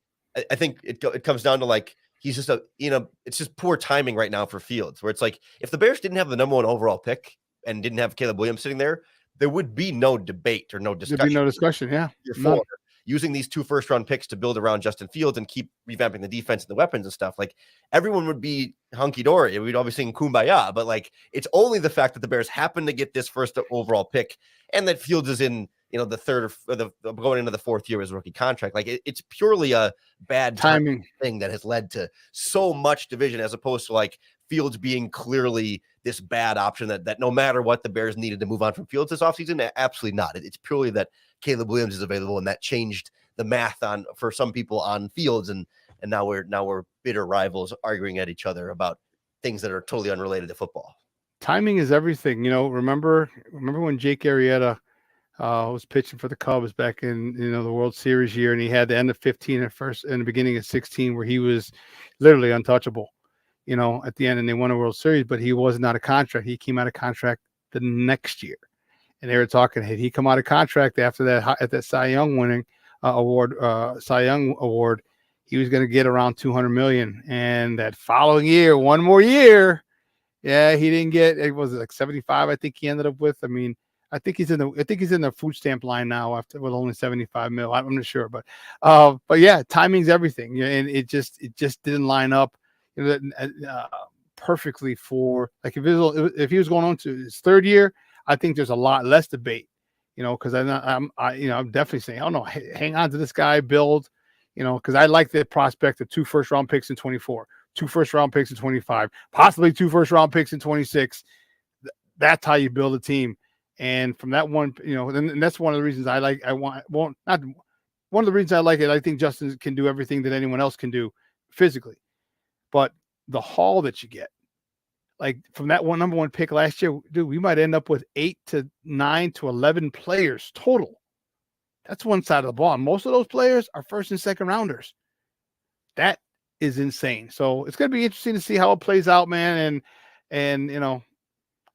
I think it comes down to like, he's just it's just poor timing right now for Fields, where it's like, if the Bears didn't have the number 1 overall pick and didn't have Caleb Williams sitting there would be no debate or no discussion. There'd be no discussion. Yeah. You're for using these 2 first-round picks to build around Justin Fields and keep revamping the defense and the weapons and stuff. Like, everyone would be hunky-dory. We'd all be singing Kumbaya, but like, it's only the fact that the Bears happen to get this first overall pick and that Fields is in, the third or the going into the 4th year of his rookie contract. Like, it's purely a bad timing thing that has led to so much division, as opposed to like Fields being clearly this bad option that no matter what, the Bears needed to move on from Fields this offseason. Absolutely not. It's purely that Caleb Williams is available, and that changed the math for some people on Fields, and now we're bitter rivals arguing at each other about things that are totally unrelated to football. Timing is everything. Remember when Jake Arrieta was pitching for the Cubs back in the World Series year, and he had the end of 15 and the beginning of 16 where he was literally untouchable. At the end, and they won a World Series, but he wasn't out of contract. He came out of contract the next year. And they were talking, had he come out of contract after that, at that Cy Young winning award, he was going to get around $200 million. And that following year, one more year, yeah, he didn't get. It was like 75. I think he ended up with. I mean, I think he's in the food stamp line now with only 75 mil. I'm not sure, but yeah, timing's everything. And it just didn't line up perfectly for, like, if he was going on to his 3rd year. I think there's a lot less debate, because I'm definitely saying, oh no, hang on to this guy, build, because I like the prospect of 2 first-round picks in 24, 2 first-round picks in 25, possibly 2 first-round picks in 26. That's how you build a team. And from that one, and that's one of the reasons I like. One of the reasons I like it. I think Justin can do everything that anyone else can do physically, but the haul that you get. Like, from that number 1 pick last year, dude, we might end up with 8 to 9 to 11 players total. That's one side of the ball. And most of those players are 1st and 2nd rounders. That is insane. So it's going to be interesting to see how it plays out, man. And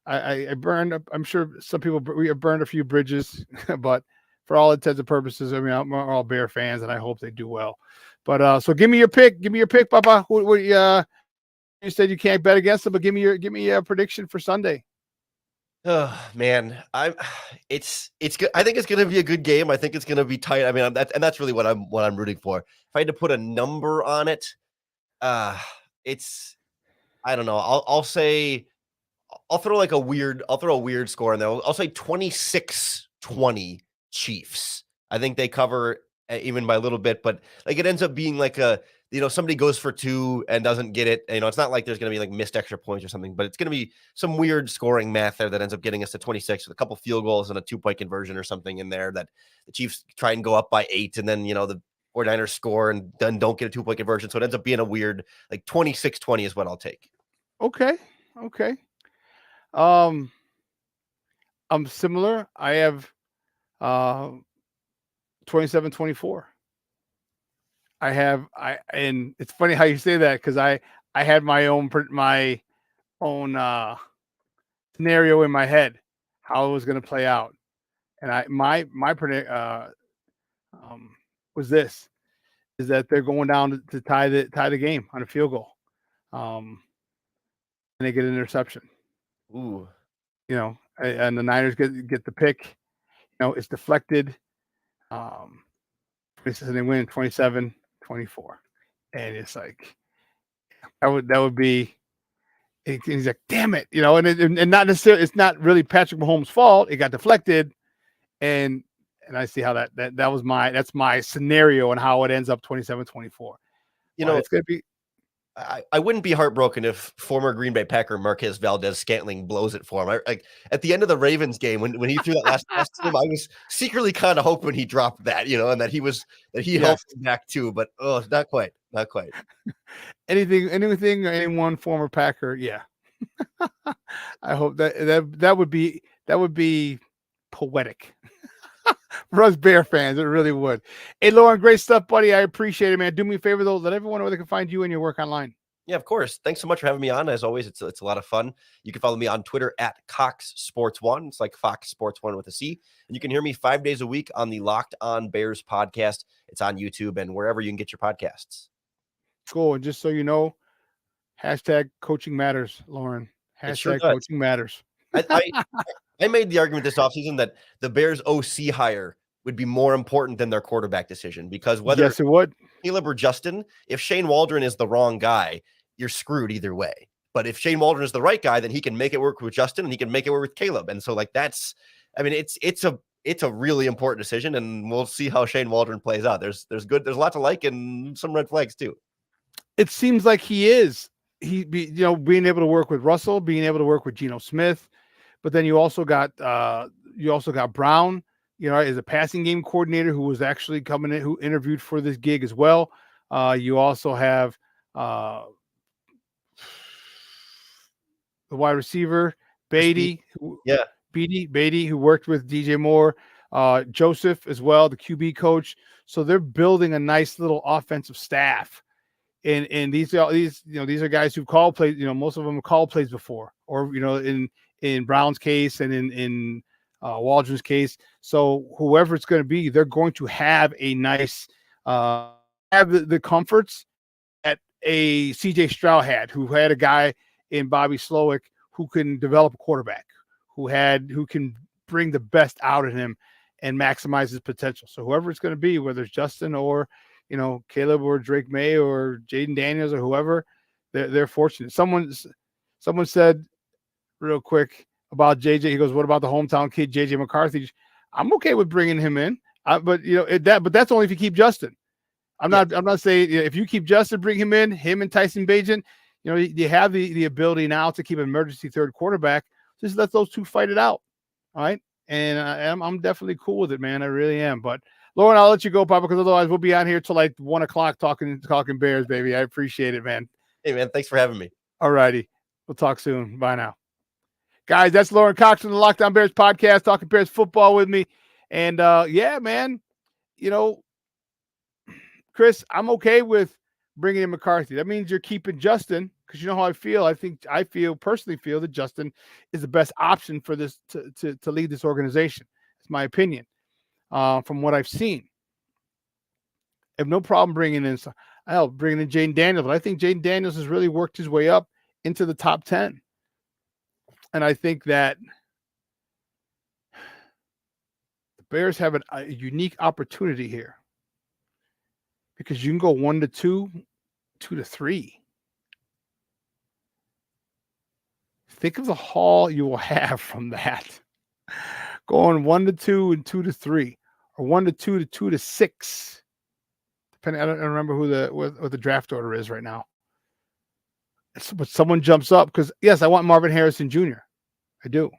I burned up. I'm sure some people, we have burned a few bridges, but for all intents and purposes, I mean, we're all Bear fans, and I hope they do well. But so give me your pick, Papa. You said you can't bet against them, but give me a prediction for Sunday. Oh man, it's good. I think it's going to be a good game. I think it's going to be tight. I mean, that's really what I'm rooting for. If I had to put a number on it, I don't know. I'll say, I'll throw a weird score in there. I'll say 26-20 Chiefs. I think they cover even by a little bit, but like, it ends up being like somebody goes for 2 and doesn't get it. It's not like there's going to be like missed extra points or something, but it's going to be some weird scoring math there that ends up getting us to 26 with a couple field goals and a 2-point conversion or something in there, that the Chiefs try and go up by 8, and then, the 49ers score and then don't get a 2-point conversion. So it ends up being a weird, like, 26-20 is what I'll take. Okay. I'm similar. I have 27-24. And it's funny how you say that, because I had my own scenario in my head, how it was going to play out, and my predict was this, is that they're going down to tie the game on a field goal, and they get an interception. Ooh, and the Niners get the pick. It's deflected. And they win 27-24, and it's like that would be And he's like, damn it, and not necessarily, it's not really Patrick Mahomes' fault. It got deflected, and I see how that's my scenario and how it ends up 27-24. It's gonna be. I wouldn't be heartbroken if former Green Bay Packer Marquez Valdez-Scantling blows it for him. At the end of the Ravens game when he threw that last pass to him, I was secretly kind of hoping he dropped that, and that he helped him back too. But not quite. Anything, anyone former Packer, yeah. I hope that would be poetic for us Bear fans. It really would. Hey, Lauren, great stuff, buddy. I appreciate it, man. Do me a favor though, let everyone know where they can find you and your work online. Yeah, of course. Thanks so much for having me on. As always, it's a lot of fun. You can follow me on Twitter at Cox Sports One. It's like Fox Sports One with a C. And you can hear me 5 days a week on the Locked On Bears podcast. It's on YouTube and wherever you can get your podcasts. Cool. And just so you know, hashtag coaching matters, Lauren. Hashtag coaching matters. I made the argument this offseason that the Bears OC hire would be more important than their quarterback decision, because whether it would. Caleb or Justin, if Shane Waldron is the wrong guy, you're screwed either way. But if Shane Waldron is the right guy, then he can make it work with Justin and he can make it work with Caleb. And so it's a really important decision, and we'll see how Shane Waldron plays out. There's a lot to like and some red flags too. It seems like being able to work with Russell, being able to work with Geno Smith, but then you also got Brown, as a passing game coordinator who was actually coming in, who interviewed for this gig as well. You also have the wide receiver Beatty, Beatty, who worked with DJ Moore, Joseph as well, the QB coach. So they're building a nice little offensive staff. And these are guys who call plays. Most of them have called plays before, or in Brown's case and in Waldron's case. So whoever it's going to be, they're going to have a nice have the comforts that a CJ Stroud had, who had a guy in Bobby Slowick who can develop a quarterback, who can bring the best out of him and maximize his potential. So whoever it's going to be, whether it's Justin or Caleb or Drake May or Jaden Daniels or whoever, they're fortunate. Someone said real quick about JJ. He goes, "What about the hometown kid, JJ McCarthy?" I'm okay with bringing him in, but that's only if you keep Justin. I'm not saying if you keep Justin, bring him in. Him and Tyson Bagent, you have the ability now to keep an emergency third quarterback. Just let those two fight it out, all right? And I'm definitely cool with it, man. I really am. But Lauren, I'll let you go, Papa, because otherwise we'll be out here till like 1 o'clock talking Bears, baby. I appreciate it, man. Hey, man, thanks for having me. All righty. We'll talk soon. Bye now. Guys, that's Lauren Cox from the Locked On Bears podcast, talking Bears football with me. And, yeah, man, Chris, I'm okay with bringing in McCarthy. That means you're keeping Justin, because you know how I feel. I personally feel that Justin is the best option for this to lead this organization. It's my opinion. From what I've seen, I have no problem bringing in Jaden Daniels, but I think Jaden Daniels has really worked his way up into the top 10. And I think that the Bears have a unique opportunity here, because you can go 1-2, 2-3. Think of the haul you will have from that. Going 1-2 and 2-3. Or 1-2 to 2-6, depending. I don't remember what the draft order is right now. But someone jumps up, because yes, I want Marvin Harrison Jr. I do.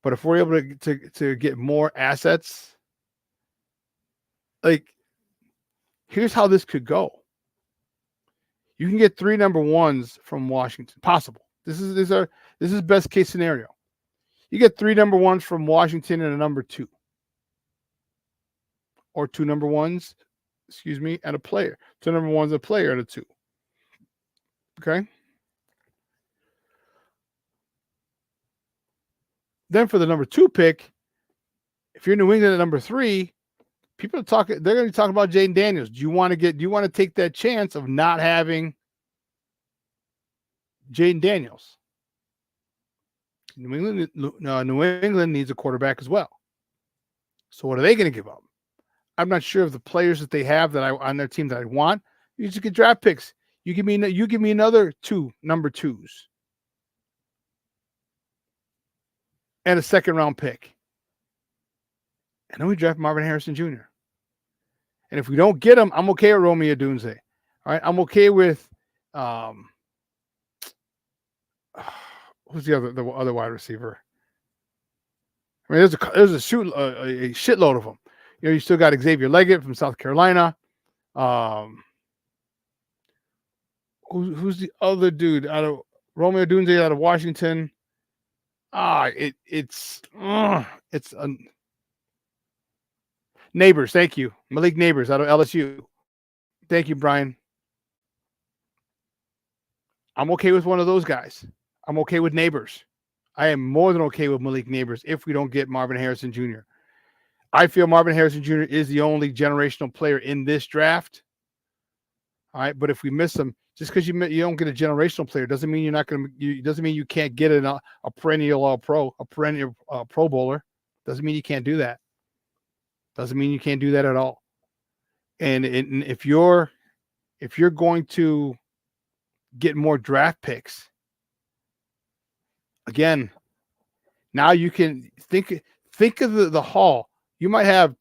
But if we're able to get more assets, like, here's how this could go. You can get 3 number ones from Washington. Possible. This is best case scenario. You get 3 number ones from Washington and a number 2. Or 2 number ones, and a player. 2 number ones, a player, and a 2. Okay. Then for the number 2 pick, if you're New England at number 3, people are talking. They're going to be talking about Jaden Daniels. Do you want to take that chance of not having Jaden Daniels? New England needs a quarterback as well. So what are they going to give up? I'm not sure of the players that they have on their team that I want. You just get draft picks. You give me another 2 number 2s and a second-round pick. And then we draft Marvin Harrison Jr. And if we don't get him, I'm okay with Romeo Odunze. All right, I'm okay with who's the other wide receiver? I mean, there's a shitload of them. You know, you still got Xavier Leggett from South Carolina. Who's the other dude out of Romeo Odunze out of Washington? It's Neighbors. Thank you, Malik Neighbors out of LSU. Thank you, Brian. I'm okay with one of those guys. I'm okay with Neighbors. I am more than okay with Malik Neighbors if we don't get Marvin Harrison Jr. I feel Marvin Harrison Jr. is the only generational player in this draft. All right, but if we miss him, just because you don't get a generational player doesn't mean you're not going to. Doesn't mean you can't get a perennial All-Pro, a perennial Pro Bowler. Doesn't mean you can't do that. Doesn't mean you can't do that at all. And if you're going to get more draft picks, again, now you can think of the haul. You'll have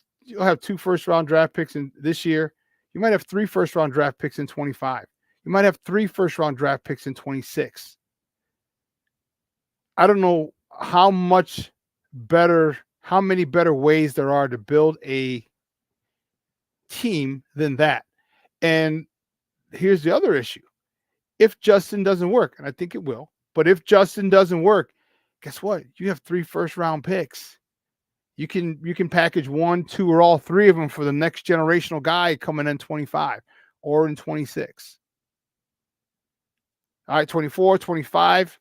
2 first-round draft picks in this year. You might have 3 first-round draft picks in 25. You might have 3 first-round draft picks in 26. I don't know how many better ways there are to build a team than that. And here's the other issue. If Justin doesn't work, and I think it will, but if Justin doesn't work, guess what? You have 3 first-round picks. You can package 1, 2, or all 3 of them for the next generational guy coming in 25 or in 26. All right, 24, 25.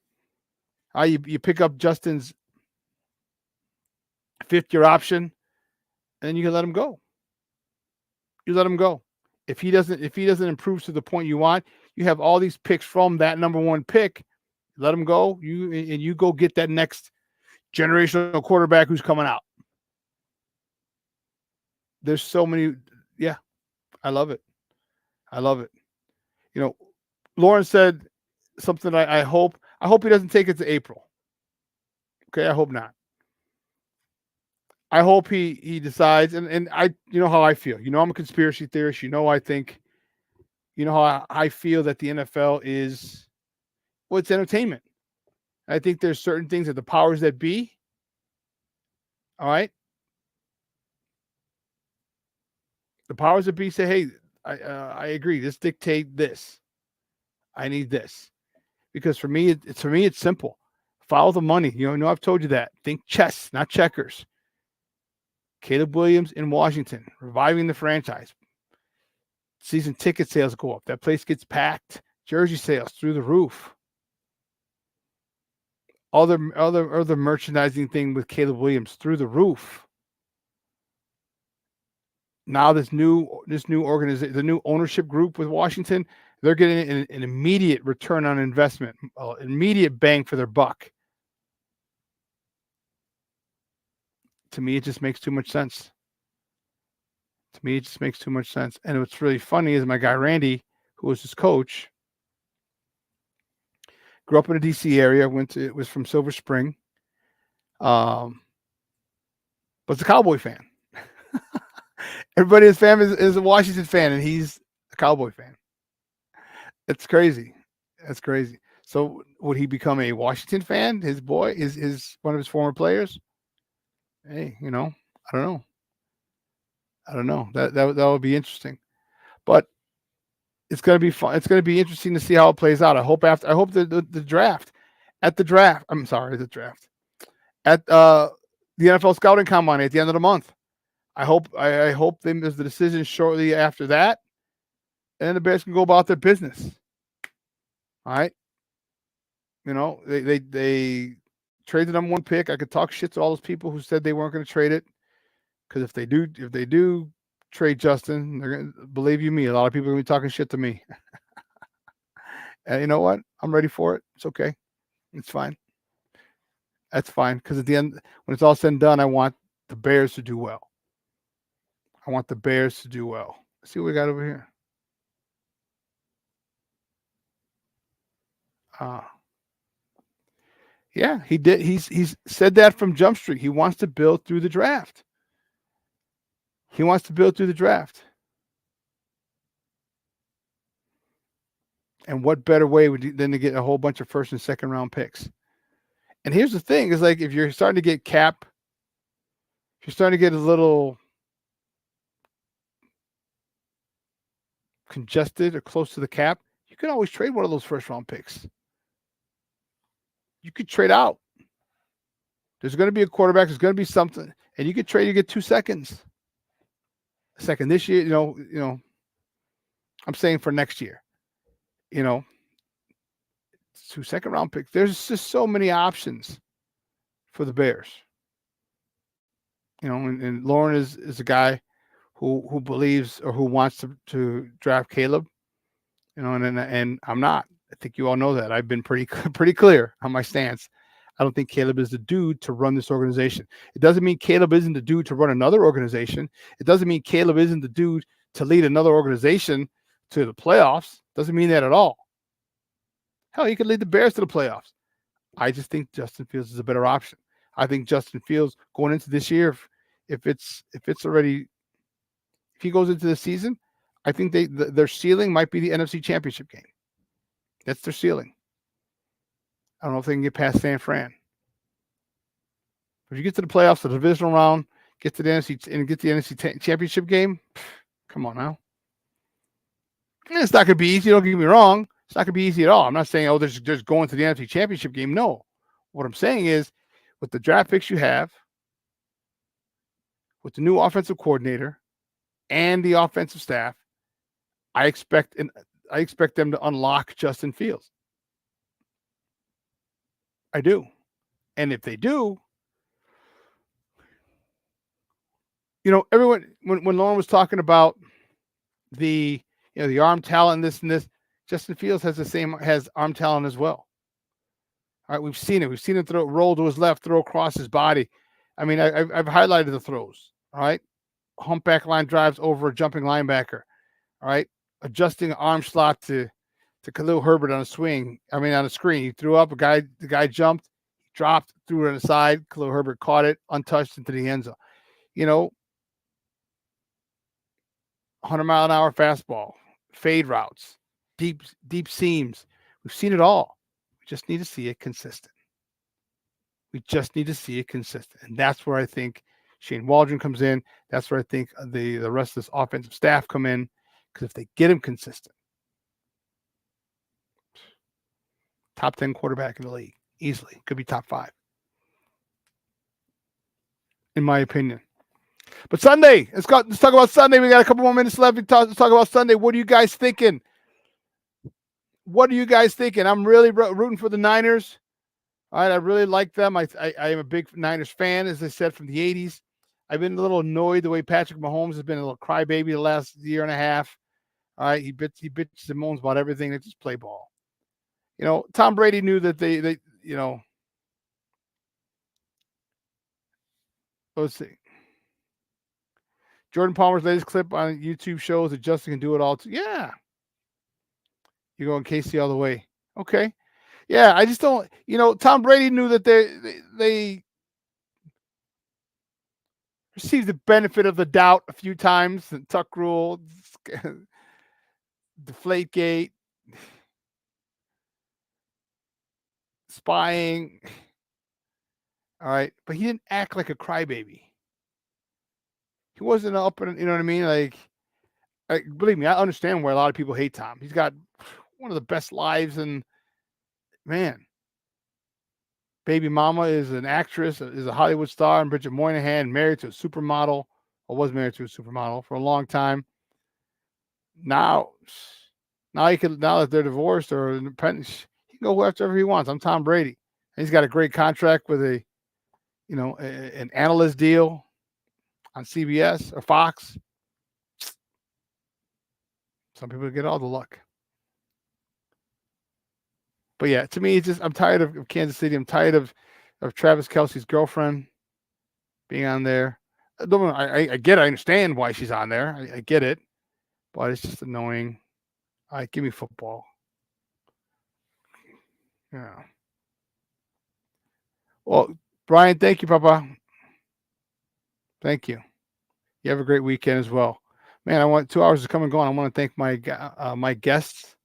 You pick up Justin's 5th-year option, and then you can let him go. You let him go. If he doesn't improve to the point you want, you have all these picks from that number 1 pick. Let him go. You go get that next generational quarterback who's coming out. There's so many. Yeah, I love it. I love it. You know, Lauren said something. I hope he doesn't take it to April. Okay, I hope not. I hope he decides, and I, you know how I feel. You know, I'm a conspiracy theorist. You know, how I feel that the NFL is, well, it's entertainment. I think there's certain things that the powers that be, all right, the powers that be say, hey, I agree. Let's dictate this. I need this. Because for me, it's simple. Follow the money. You know, I've told you that. Think chess, not checkers. Caleb Williams in Washington, reviving the franchise. Season ticket sales go up. That place gets packed. Jersey sales through the roof. Other merchandising thing with Caleb Williams through the roof. Now this new organization, the new ownership group with Washington, they're getting an immediate return on investment, immediate bang for their buck. To me, it just makes too much sense. And what's really funny is my guy Randy, who was his coach, grew up in the DC area, was from Silver Spring. Was a Cowboy fan. Everybody in his family is a Washington fan, and he's a Cowboy fan. It's crazy. That's crazy. So would he become a Washington fan? His boy is one of his former players. Hey, you know, I don't know. That would be interesting. But it's going to be fun. It's going to be interesting to see how it plays out. I hope the draft. At the draft. I'm sorry, the draft. At the NFL scouting combine at the end of the month. I hope there's the decision shortly after that, and then the Bears can go about their business. All right. You know, they traded the number 1 pick. I could talk shit to all those people who said they weren't going to trade it, because if they do trade Justin, they're going to, believe you me, a lot of people are going to be talking shit to me. And you know what? I'm ready for it. It's okay. It's fine. That's fine, because at the end, when it's all said and done, I want the Bears to do well. Let's see what we got over here. Yeah, he did. He's said that from Jump Street. He wants to build through the draft. And what better way than to get a whole bunch of first and second round picks? And here's the thing: is like if you're starting to get if you're starting to get a little congested or close to the cap, you can always trade one of those first round picks. You could trade out. There's going to be a quarterback. There's going to be something, and you could trade. You get 2 seconds. A second this year, you know. I'm saying for next year, 2 second round picks. There's just so many options for the Bears. And Lauren is a guy who believes or who wants to draft Caleb. And I'm not. I think you all know that. I've been pretty clear on my stance. I don't think Caleb is the dude to run this organization. It doesn't mean Caleb isn't the dude to run another organization. It doesn't mean Caleb isn't the dude to lead another organization to the playoffs. Doesn't mean that at all. Hell, he could lead the Bears to the playoffs. I just think Justin Fields is a better option. I think Justin Fields going into this year, if he goes into the season, I think their ceiling might be the NFC Championship game. That's their ceiling. I don't know if they can get past San Fran. If you get to the playoffs, the divisional round, get to the NFC and get the NFC Championship game, come on now. And it's not going to be easy. Don't get me wrong. It's not going to be easy at all. I'm not saying, there's going to the NFC Championship game. No. What I'm saying is, with the draft picks you have, with the new offensive coordinator and the offensive staff, I expect them to unlock Justin Fields. I do. And if they do, everyone, when Lauren was talking about the arm talent, this and this, Justin Fields has arm talent as well. All right, we've seen it. We've seen him roll to his left, throw across his body. I mean, I've highlighted the throws. All right, humpback line drives over a jumping linebacker. All right, adjusting arm slot to Khalil Herbert on a swing. I mean, on a screen, he threw up. The guy jumped, dropped, threw it on the side. Khalil Herbert caught it, untouched into the end zone. 100-mile-an-hour fastball, fade routes, deep seams. We've seen it all. We just need to see it consistent. And that's where I think Shane Waldron comes in. That's where I think the rest of this offensive staff come in, because if they get him consistent, top 10 quarterback in the league, easily. Could be top 5, in my opinion. But Sunday, let's talk about Sunday. We got a couple more minutes left. Let's talk about Sunday. What are you guys thinking? I'm really rooting for the Niners. All right, I really like them. I am a big Niners fan, as I said, from the 80s. I've been a little annoyed the way Patrick Mahomes has been a little crybaby the last year and a half. All right, he bitches and moans about everything. They just play ball. Tom Brady knew that they let's see. Jordan Palmer's latest clip on YouTube shows that Justin can do it all too. Yeah. You're going Casey all the way. Okay. Yeah, I just don't, Tom Brady knew that they received the benefit of the doubt a few times. And Tuck rule, deflate gate, spying. All right. But he didn't act like a crybaby. He wasn't up and, you know what I mean? Believe me, I understand why a lot of people hate Tom. He's got one of the best lives, and man, baby mama is an actress, is a Hollywood star, and Bridget Moynihan, married to a supermodel, or was married to a supermodel for a long time. Now that they're divorced or independent, he can go wherever he wants. I'm Tom Brady. And he's got a great contract with an analyst deal on CBS or Fox. Some people get all the luck. But yeah, to me, I'm tired of Kansas City. I'm tired of Travis Kelce's girlfriend being on there. I get it. I understand why she's on there. I get it. But it's just annoying. All right, give me football. Yeah. Well, Brian, thank you, Papa. Thank you. You have a great weekend as well. Man, I want 2 hours to come and go on. I want to thank my guests.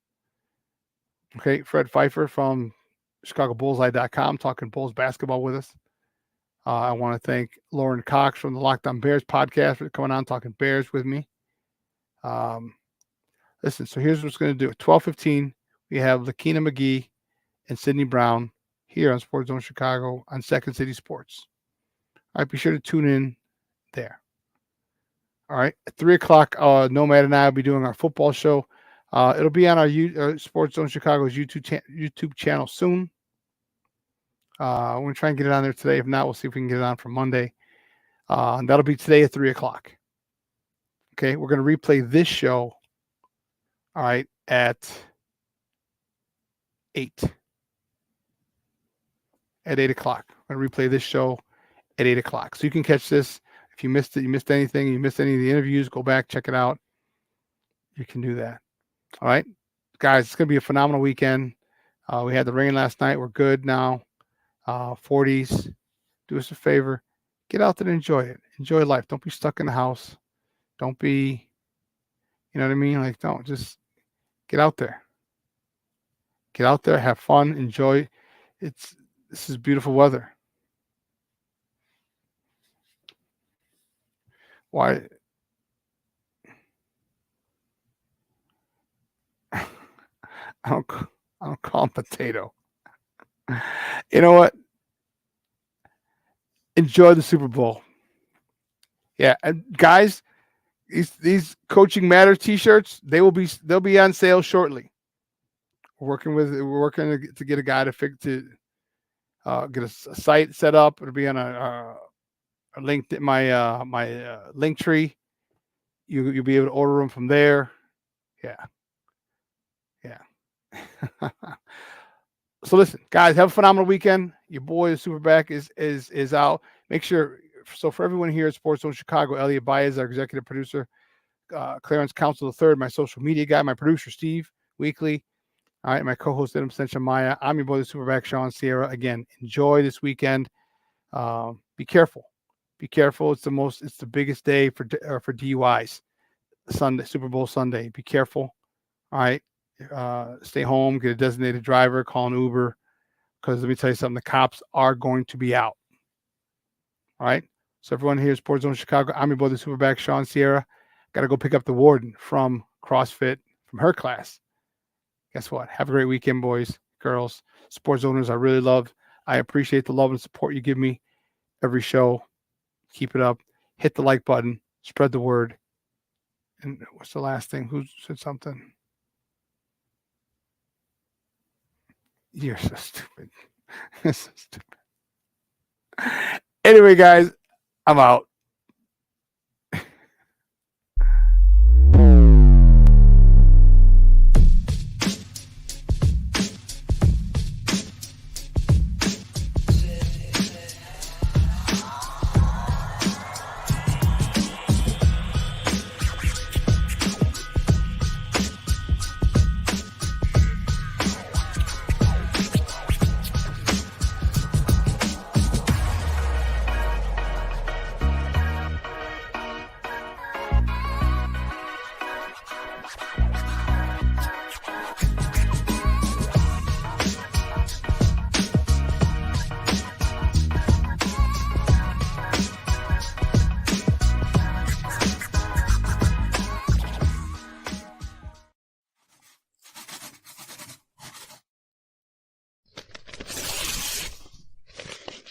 Okay, Fred Pfeiffer from ChicagoBullsEye.com talking Bulls basketball with us. I want to thank Lauren Cox from the Locked On Bears podcast for coming on talking Bears with me. Listen, so here's what's going to do. At 12:15, we have Lakina McGee and Sydney Brown here on Sports Zone Chicago on Second City Sports. All right, be sure to tune in there. All right, at 3 o'clock, Nomad and I will be doing our football show. It'll be on our Sports Zone Chicago's YouTube channel soon. We're going to try and get it on there today. If not, we'll see if we can get it on for Monday. And that'll be today at 3 o'clock. Okay, we're going to replay this show, all right, at 8. At 8 o'clock. I'm going to replay this show at 8 o'clock. So you can catch this. If you missed it, you missed anything, you missed any of the interviews, go back, check it out. You can do that. All right, guys, it's going to be a phenomenal weekend. We had the rain last night. We're good now. 40s. Do us a favor. Get out there and enjoy it. Enjoy life. Don't be stuck in the house. Don't be, you know what I mean? Like, don't just get out there. Get out there, have fun, enjoy. This is beautiful weather. Why? I don't call him potato. You know what? Enjoy the Super Bowl. Yeah, and guys, these Coaching Matters t-shirts, they'll be on sale shortly. We're working to get a guy to get a site set up. It'll be on a link, my link tree. You'll be able to order them from there. Yeah. So listen, guys, have a phenomenal weekend. Your boy, the SuperBack, is out. Make sure. So for everyone here at Sports Zone Chicago, Elliot Baez, our executive producer, Clarence Council III, my social media guy, my producer Steve Weekly. All right, my co-host Adam Sencha I'm your boy, the SuperBack, Shawn Sierra. Again, enjoy this weekend. Be careful. Be careful. It's the biggest day for DUIs. Sunday, Super Bowl Sunday. Be careful. All right. Stay home. Get a designated driver. Call an Uber. Because let me tell you something. The cops are going to be out. All right. So everyone here at Sports Zone Chicago, I'm your boy, the SuperBack, Shawn Sierra. Got to go pick up the warden from CrossFit from her class. Guess what? Have a great weekend, boys, girls, sports owners. I really love. I appreciate the love and support you give me every show. Keep it up. Hit the like button. Spread the word. And what's the last thing? Who said something? You're so stupid. You're so stupid. Anyway, guys, I'm out.